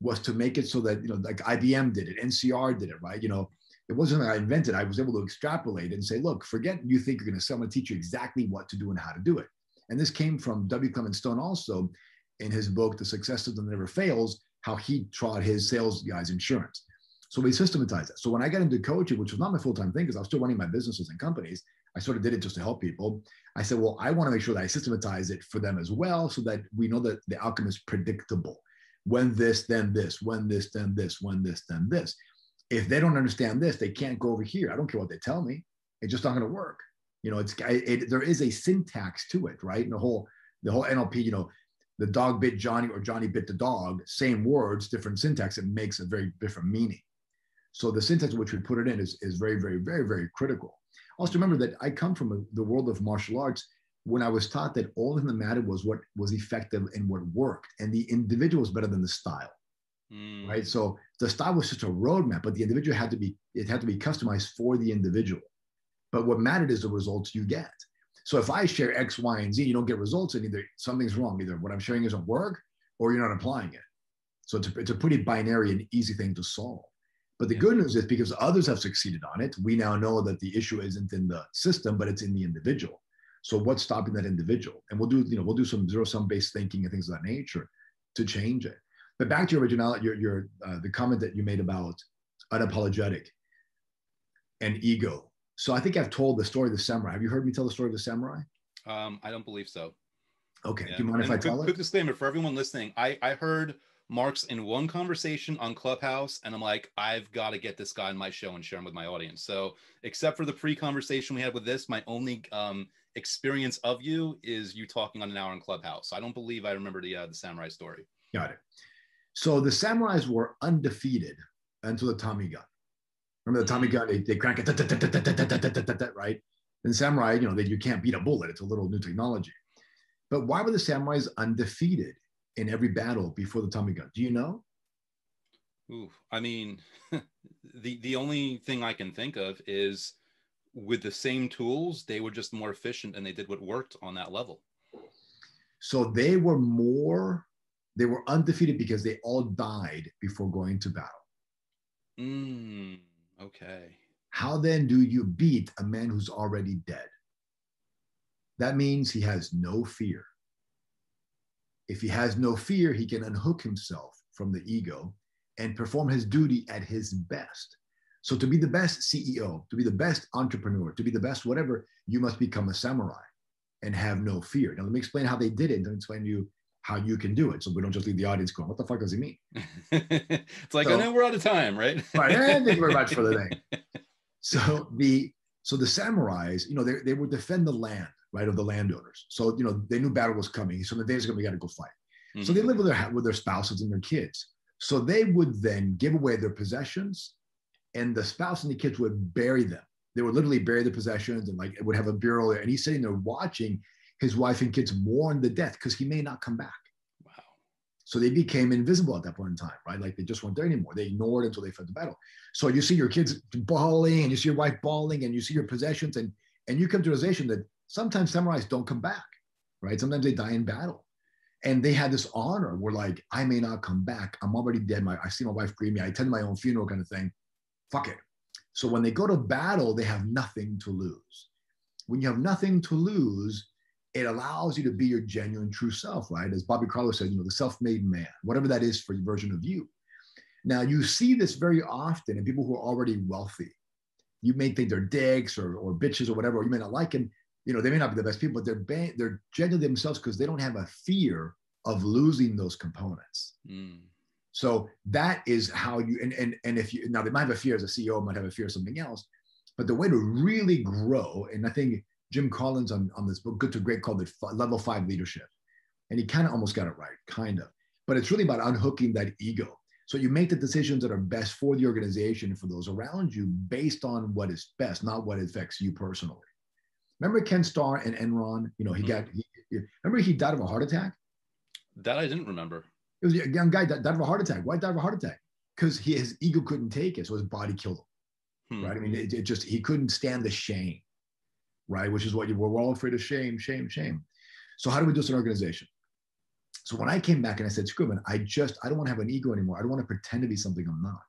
was to make it so that, like IBM did it, NCR did it, right? It wasn't like I invented. I was able to extrapolate and say, look, forget you think you're going to sell. I'm going to teach you exactly what to do and how to do it. And this came from W. Clement Stone also in his book, The Success System That Never Fails, how he taught his sales guys insurance. So we systematized that. So when I got into coaching, which was not my full-time thing, because I was still running my businesses and companies, I sort of did it just to help people. I said, well, I want to make sure that I systematize it for them as well, so that we know that the outcome is predictable. When this, then this, when this, then this, when this, then this. If they don't understand this, they can't go over here. I don't care what they tell me. It's just not going to work. There is a syntax to it, right? And the whole NLP, the dog bit Johnny or Johnny bit the dog, same words, different syntax. It makes a very different meaning. So the syntax in which we put it in is very, very, very, very critical. Also remember that I come from the world of martial arts when I was taught that all that mattered was what was effective and what worked. And the individual was better than the style, right? So the style was just a roadmap, but the individual had to be customized for the individual. But what mattered is the results you get. So if I share X, Y, and Z, you don't get results, and either something's wrong. Either what I'm sharing isn't work or you're not applying it. So it's a pretty binary and easy thing to solve. But the good news is because others have succeeded on it, we now know that the issue isn't in the system, but it's in the individual. So what's stopping that individual? And we'll do some zero-sum based thinking and things of that nature to change it. But back to your originality, the comment that you made about unapologetic and ego. So I think I've told the story of the samurai. Have you heard me tell the story of the samurai? I don't believe so. Okay. Yeah. Do you mind if I tell it? Quick disclaimer for everyone listening. I heard Marx in one conversation on Clubhouse, and I'm like, I've got to get this guy on my show and share him with my audience. So except for the pre-conversation we had with this, my only experience of you is you talking on an hour in Clubhouse. I don't believe I remember the samurai story. Got it. So the samurais were undefeated until the Tommy gun. Remember the Tommy gun? They crank it, right? And samurai, you can't beat a bullet. It's a little new technology. But why were the samurais undefeated in every battle before the Tommy gun? Do you know? Ooh, I mean, the only thing I can think of is with the same tools, they were just more efficient and they did what worked on that level. So they were undefeated because they all died before going to battle. Okay. How then do you beat a man who's already dead? That means he has no fear. If he has no fear, he can unhook himself from the ego and perform his duty at his best. So to be the best CEO, to be the best entrepreneur, to be the best whatever, you must become a samurai and have no fear. Now, let me explain how they did it and explain to you how you can do it. So we don't just leave the audience going, what the fuck does he mean? It's like, I know we're out of time, right? Right. Thank you very much for the thing. So the samurais, they would defend the land, right, of the landowners. So, they knew battle was coming. So the days ago, we got to go fight. Mm-hmm. So they lived with their spouses and their kids. So they would then give away their possessions, and the spouse and the kids would bury them. They would literally bury the possessions and it would have a burial there. And he's sitting there watching his wife and kids mourn the death because he may not come back. Wow. So they became invisible at that point in time, right? Like they just weren't there anymore. They ignored until they fought the battle. So you see your kids bawling and you see your wife bawling and you see your possessions and you come to the realization that sometimes samurais don't come back, right? Sometimes they die in battle. And they had this honor where I may not come back. I'm already dead. I see my wife grieve me. I attend my own funeral kind of thing. Fuck it. So when they go to battle, they have nothing to lose. When you have nothing to lose, it allows you to be your genuine true self, right? As Bobby Carlo said, the self-made man, whatever that is for your version of you. Now, you see this very often in people who are already wealthy. You may think they're dicks or bitches or whatever, or you may not like them. They may not be the best people, but they're genuine themselves because they don't have a fear of losing those components. So that is how you, and if you, now they might have a fear as a CEO, might have a fear of something else, but the way to really grow, and I think Jim Collins on this book, Good to Great, called it Level 5 Leadership. And he kind of almost got it right, kind of. But it's really about unhooking that ego. So you make the decisions that are best for the organization and for those around you based on what is best, not what affects you personally. Remember Ken Starr and Enron? You know, remember he died of a heart attack? That I didn't remember. It was a young guy that died of a heart attack. Why died of a heart attack? Because his ego couldn't take it, so his body killed him. Right? I mean, it just, he couldn't stand the shame, right? Which is what we're all afraid of: shame, shame, shame. So how do we do this in an organization? So when I came back and I said, screw it, man, I don't want to have an ego anymore. I don't want to pretend to be something I'm not.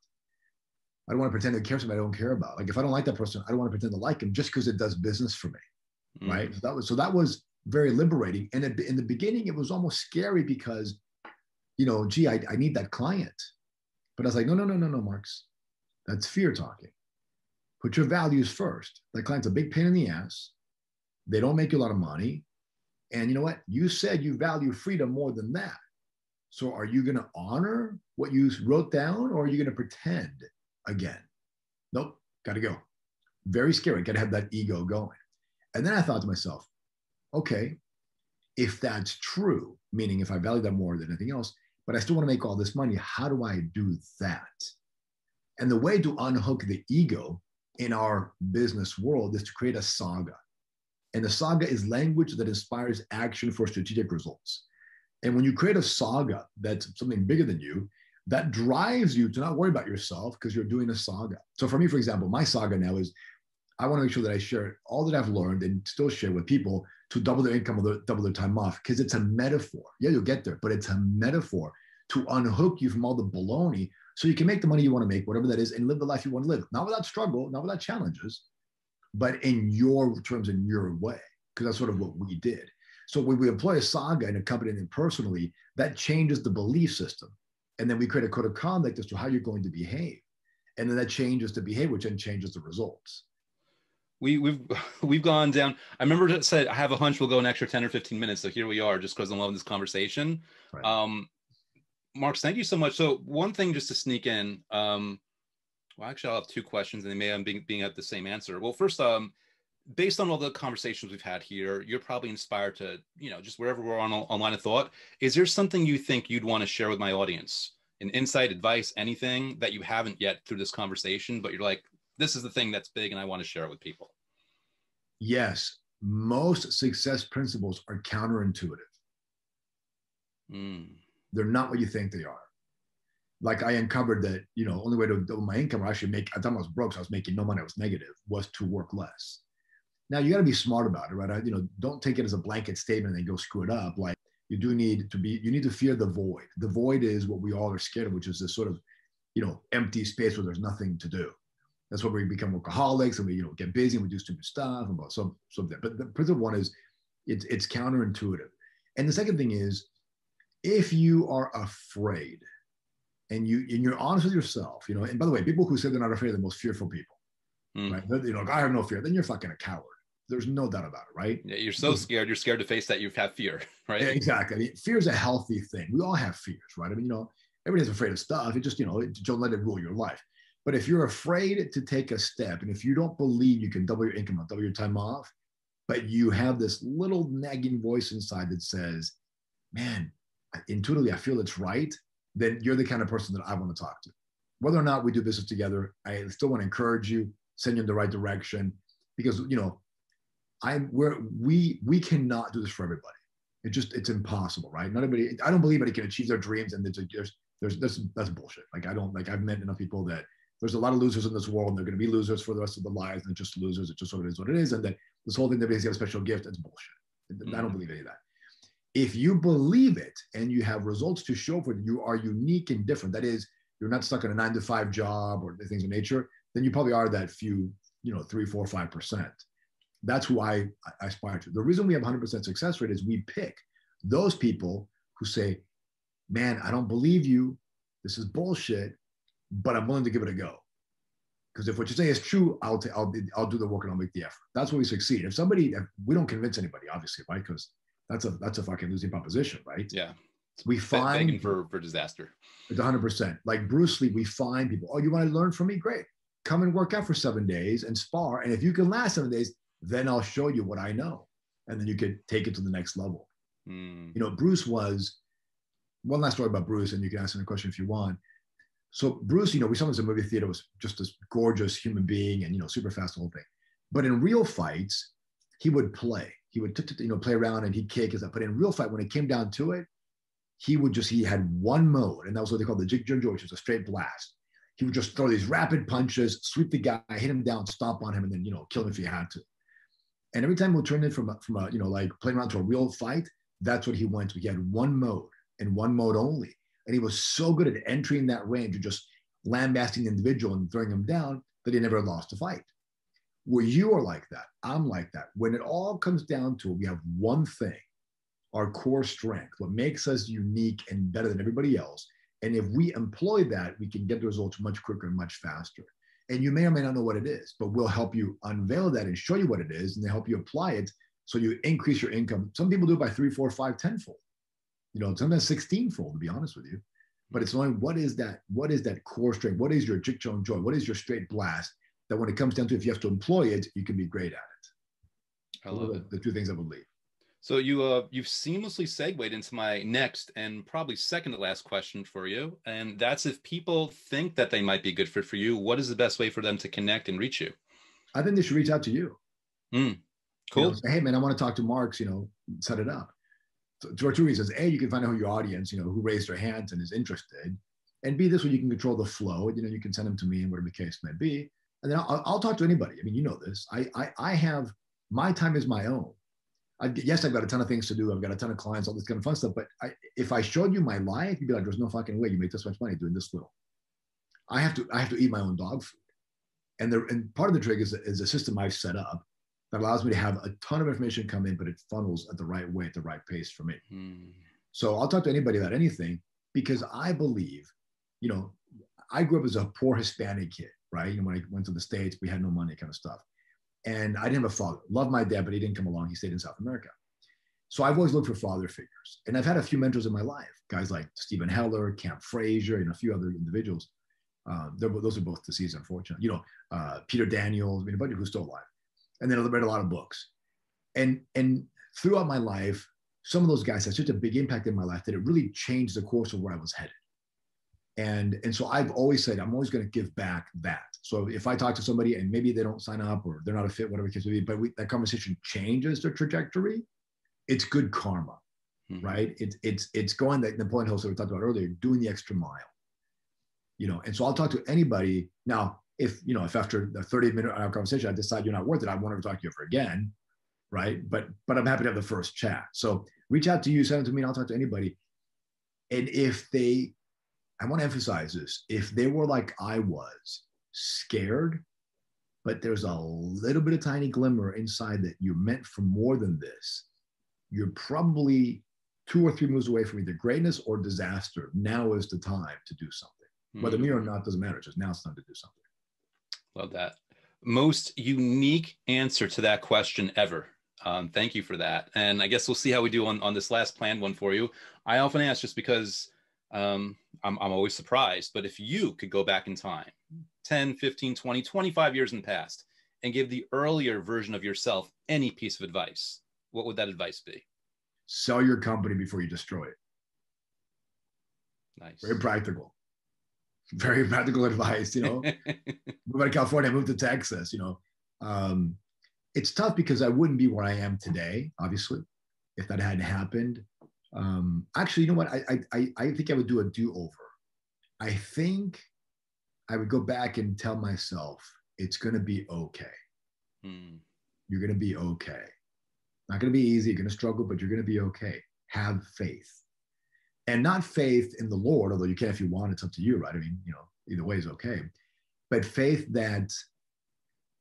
I don't want to pretend to care somebody I don't care about. Like if I don't like that person, I don't want to pretend to like him just because it does business for me, right? So that was very liberating. And in the beginning, it was almost scary because, you know, gee, I need that client. But I was like, no, Marx. That's fear talking. Put your values first. That client's a big pain in the ass. They don't make you a lot of money. And you know what? You said you value freedom more than that. So are you going to honor what you wrote down, or are you going to pretend again? Nope, got to go. Very scary. Got to have that ego going. And then I thought to myself, okay, if that's true, meaning if I value that more than anything else, but I still want to make all this money, how do I do that? And the way to unhook the ego in our business world is to create a saga. And the saga is language that inspires action for strategic results. And when you create a saga that's something bigger than you, that drives you to not worry about yourself because you're doing a saga. So for me, for example, my saga now is I want to make sure that I share all that I've learned and still share with people to double their income or double their time off, because it's a metaphor. Yeah, you'll get there, but it's a metaphor to unhook you from all the baloney so you can make the money you want to make, whatever that is, and live the life you want to live. Not without struggle, not without challenges, but in your terms, in your way, because that's sort of what we did. So when we employ a saga in a company and personally, that changes the belief system. And then we create a code of conduct as to how you're going to behave. And then that changes the behavior, which then changes the results. We've gone down. I remember it said, I have a hunch we'll go an extra 10 or 15 minutes. So here we are, just because I'm loving this conversation. Right. Marx, thank you so much. So one thing just to sneak in, well, actually, I'll have two questions, and they may end up being at the same answer. Well, first, based on all the conversations we've had here, you're probably inspired to, you know, just wherever we're on line of thought. Is there something you think you'd want to share with my audience? An insight, advice, anything that you haven't yet through this conversation, but you're like, this is the thing that's big and I want to share it with people? Yes. Most success principles are counterintuitive. They're not what you think they are. Like I uncovered that, you know, only way to double my income or actually make, I thought I was broke, so I was making no money, I was negative, was to work less. Now you got to be smart about it, right? You know, don't take it as a blanket statement and then go screw it up. Like you do need to be, you need to fear the void. The void is what we all are scared of, which is this sort of, you know, empty space where there's nothing to do. That's where we become workaholics and we, you know, get busy and we do stupid stuff and about something. But the principal one is it's counterintuitive. And the second thing is, if you are afraid, and you're honest with yourself, you know, and by the way, people who say they're not afraid are the most fearful people, right? You know, I have no fear. Then you're fucking a coward. There's no doubt about it, right? Yeah, you're so scared. You're scared to face that you have fear, right? Yeah, exactly. I mean, fear is a healthy thing. We all have fears, right? I mean, you know, everybody's afraid of stuff. It just, you know, don't let it rule your life. But if you're afraid to take a step, and if you don't believe you can double your income or double your time off, but you have this little nagging voice inside that says, man, intuitively, I feel it's right, then you're the kind of person that I want to talk to. Whether or not we do business together, I still want to encourage you, send you in the right direction, because, you know, we cannot do this for everybody. It's impossible, right? Not everybody, I don't believe anybody can achieve their dreams, and that's bullshit. Like I've met enough people that there's a lot of losers in this world, and they're going to be losers for the rest of their lives, and just losers. It just sort of is what it is, and that this whole thing that everybody's got a special gift, it's bullshit. I don't believe any of that. If you believe it and you have results to show for it, you are unique and different. That is, you're not stuck in a 9-to-5 job or things of nature, then you probably are that few, you know, 3, 4, 5%. That's who I aspire to. The reason we have 100% success rate is we pick those people who say, man, I don't believe you. This is bullshit, but I'm willing to give it a go. Because if what you say is true, I'll do the work and I'll make the effort. That's where we succeed. If we don't convince anybody, obviously, right? Because that's a fucking losing proposition, right? Yeah. We find begging for disaster. It's 100%. Like Bruce Lee, we find people. Oh, you want to learn from me? Great. Come and work out for 7 days and spar. And if you can last 7 days, then I'll show you what I know. And then you could take it to the next level. Mm. You know, Bruce was, one last story about Bruce, and you can ask him a question if you want. So Bruce, you know, we saw him in the movie theater, was just this gorgeous human being and, you know, super fast, the whole thing. But in real fights, he would play. He would, you know, play around and he'd kick his up. But in real fight, when it came down to it, he had one mode, and that was what they called the jig jig, which was a straight blast. He would just throw these rapid punches, sweep the guy, hit him down, stomp on him, and then, you know, kill him if he had to. And every time we turned it from a, you know, like playing around to a real fight, that's what he went to. He had one mode and one mode only. And he was so good at entering that range of just lambasting the individual and throwing him down that he never lost a fight. Well, you are like that. I'm like that. When it all comes down to it, we have one thing, our core strength, what makes us unique and better than everybody else. And if we employ that, we can get the results much quicker and much faster. And you may or may not know what it is, but we'll help you unveil that and show you what it is, and then help you apply it so you increase your income. Some people do it by 3, 4, 5, 10-fold. You know, sometimes 16-fold, to be honest with you. But it's only what is that core strength? What is your jig jog joy? What is your straight blast that when it comes down to, if you have to employ it, you can be great at it? I love it. The two things I would leave. So you've seamlessly segued into my next and probably second to last question for you. And that's, if people think that they might be a good fit for you, what is the best way for them to connect and reach you? I think they should reach out to you. Cool. You know, say, hey man, I want to talk to Marx, you know, set it up. So, for two reasons. A, you can find out who your audience, you know, who raised their hands and is interested. And B, this way you can control the flow. You know, you can send them to me and whatever the case may be. And then I'll talk to anybody. I mean, you know this. I have, my time is my own. Yes, I've got a ton of things to do. I've got a ton of clients, all this kind of fun stuff. But if I showed you my life, you'd be like, there's no fucking way you make this much money doing this little. I have to eat my own dog food. And part of the trick is a system I've set up that allows me to have a ton of information come in, but it funnels at the right way, at the right pace for me. So I'll talk to anybody about anything, because I believe, you know, I grew up as a poor Hispanic kid, right? And when I went to the States, we had no money, kind of stuff. And I didn't have a father. Loved my dad, but he didn't come along. He stayed in South America. So I've always looked for father figures. And I've had a few mentors in my life, guys like Stephen Heller, Camp Frazier, and a few other individuals. Those are both deceased, unfortunately. You know, Peter Daniels, I mean, a bunch who's still alive. And then I read a lot of books. And throughout my life, some of those guys had such a big impact in my life that it really changed the course of where I was headed. And so I've always said, I'm always going to give back that. So if I talk to somebody and maybe they don't sign up or they're not a fit, whatever it may be, but that conversation changes their trajectory, it's good karma, right? It's going that Napoleon Hill, so we talked about earlier, doing the extra mile, you know. And so I'll talk to anybody. Now, if after the 30-minute conversation, I decide you're not worth it, I won't ever talk to you ever again, right? But I'm happy to have the first chat. So reach out to you, send it to me, and I'll talk to anybody. And I want to emphasize this, if they were like I was, scared, but there's a little bit of tiny glimmer inside that you're meant for more than this, you're probably 2 or 3 moves away from either greatness or disaster. Now is the time to do something. Whether me or not doesn't matter. Just now it's time to do something. Love that. Most unique answer to that question ever. Thank you for that. And I guess we'll see how we do on this last planned one for you. I often ask just because I'm always surprised, but if you could go back in time, 10, 15, 20, 25 years in the past, and give the earlier version of yourself any piece of advice, what would that advice be? Sell your company before you destroy it. Nice. Very practical. Very practical advice, you know. Move out of California, move to Texas, you know. It's tough because I wouldn't be where I am today, obviously, if that hadn't happened. Actually, you know what? I think I would do a do-over. I think I would go back and tell myself, it's going to be okay. You're going to be okay. Not going to be easy. You're going to struggle, but you're going to be okay. Have faith. And not faith in the Lord, although you can if you want, it's up to you, right? I mean, you know, either way is okay. But faith that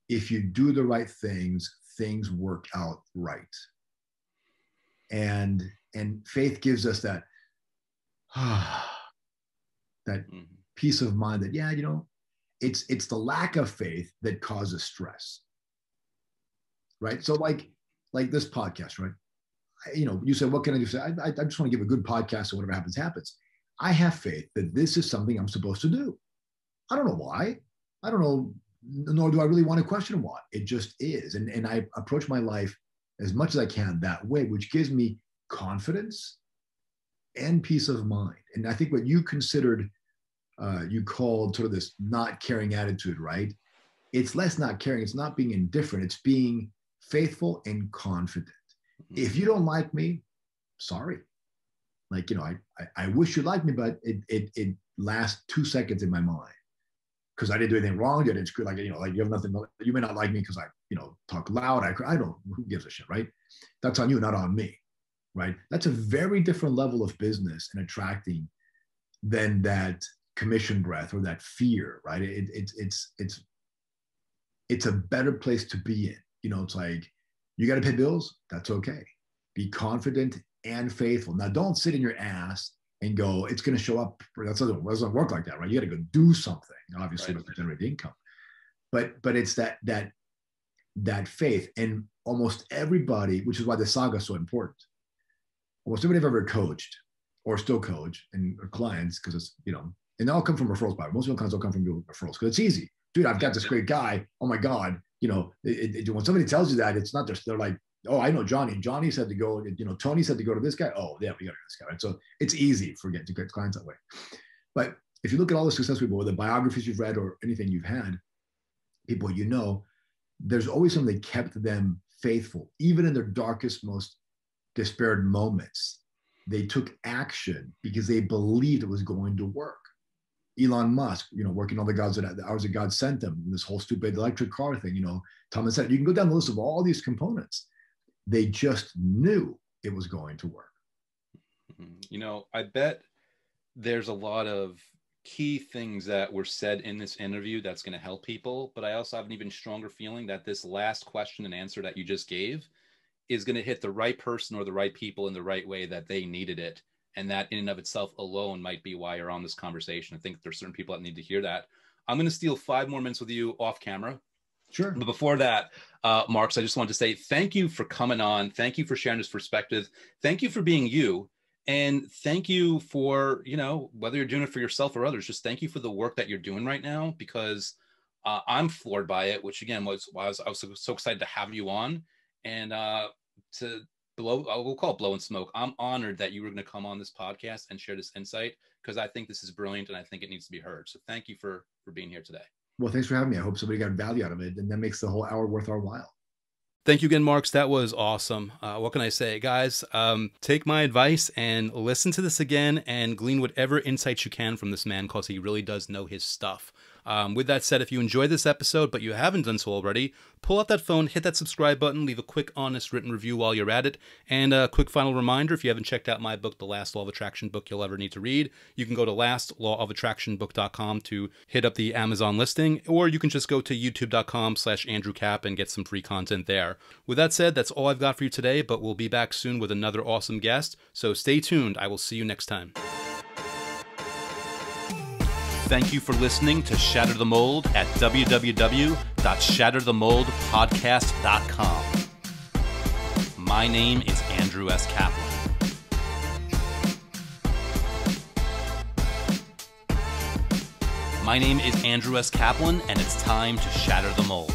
if you do the right things, things work out right. And faith gives us that peace of mind that, yeah, you know, it's the lack of faith that causes stress, right? So like this podcast, right? You know, you said, what can I do? Say, I just want to give a good podcast, so whatever happens, happens. I have faith that this is something I'm supposed to do. I don't know why. I don't know, nor do I really want to question why. It just is. And I approach my life as much as I can that way, which gives me confidence and peace of mind. And I think what you considered, you called sort of this not caring attitude, right? It's less not caring. It's not being indifferent. It's being faithful and confident. If you don't like me, sorry. Like, you know, I wish you liked me, but it lasts 2 seconds in my mind because I didn't do anything wrong. I didn't screw, like, you know, like you have nothing, you may not like me because I, you know, talk loud. I don't, who gives a shit, right? That's on you, not on me, right? That's a very different level of business and attracting than that commission breath or that fear, right? It's a better place to be in. You know, it's like, you got to pay bills. That's okay. Be confident and faithful. Now, don't sit in your ass and go, it's going to show up. It doesn't work like that, right? You got to go do something, obviously, to generate income. But it's that faith. And almost everybody, which is why the saga is so important. Almost everybody I've ever coached or still coach and clients, because it's, you know, and they all come from referrals, by most of the clients all come from referrals because it's easy. Dude, I've got this great guy. Oh my God. You know, when somebody tells you that, it's not just, they're like, oh, I know Johnny. Johnny said to go, you know, Tony said to go to this guy. Oh, yeah, we got to go to this guy, right? So it's easy for getting to get clients that way. But if you look at all the success people, whether biographies you've read or anything you've had, people you know, there's always something that kept them faithful, even in their darkest, most despaired moments. They took action because they believed it was going to work. Elon Musk, you know, working on the hours that God sent them, this whole stupid electric car thing, you know, Thomas said, you can go down the list of all these components. They just knew it was going to work. You know, I bet there's a lot of key things that were said in this interview that's going to help people, but I also have an even stronger feeling that this last question and answer that you just gave is going to hit the right person or the right people in the right way that they needed it. And that in and of itself alone might be why you're on this conversation. I think there's certain people that need to hear that. I'm going to steal 5 more minutes with you off camera. Sure. But before that, Marx, I just wanted to say thank you for coming on. Thank you for sharing this perspective. Thank you for being you. And thank you for, you know, whether you're doing it for yourself or others, just thank you for the work that you're doing right now, because I'm floored by it, which again was why I was so excited to have you on. And to we'll call it blowing smoke. I'm honored that you were going to come on this podcast and share this insight, because I think this is brilliant and I think it needs to be heard. So thank you for being here today. Well, thanks for having me. I hope somebody got value out of it, and that makes the whole hour worth our while. Thank you again, Marx. That was awesome. What can I say, guys? Take my advice and listen to this again and glean whatever insights you can from this man, because he really does know his stuff. With that said, if you enjoyed this episode, but you haven't done so already, pull out that phone, hit that subscribe button, leave a quick, honest written review while you're at it. And a quick final reminder, if you haven't checked out my book, The Last Law of Attraction book you'll ever need to read, you can go to lastlawofattractionbook.com to hit up the Amazon listing, or you can just go to youtube.com/AndrewCap and get some free content there. With that said, that's all I've got for you today, but we'll be back soon with another awesome guest. So stay tuned. I will see you next time. Thank you for listening to Shatter the Mold at www.shatterthemoldpodcast.com. My name is Andrew S. Kaplan. My name is Andrew S. Kaplan, and it's time to shatter the mold.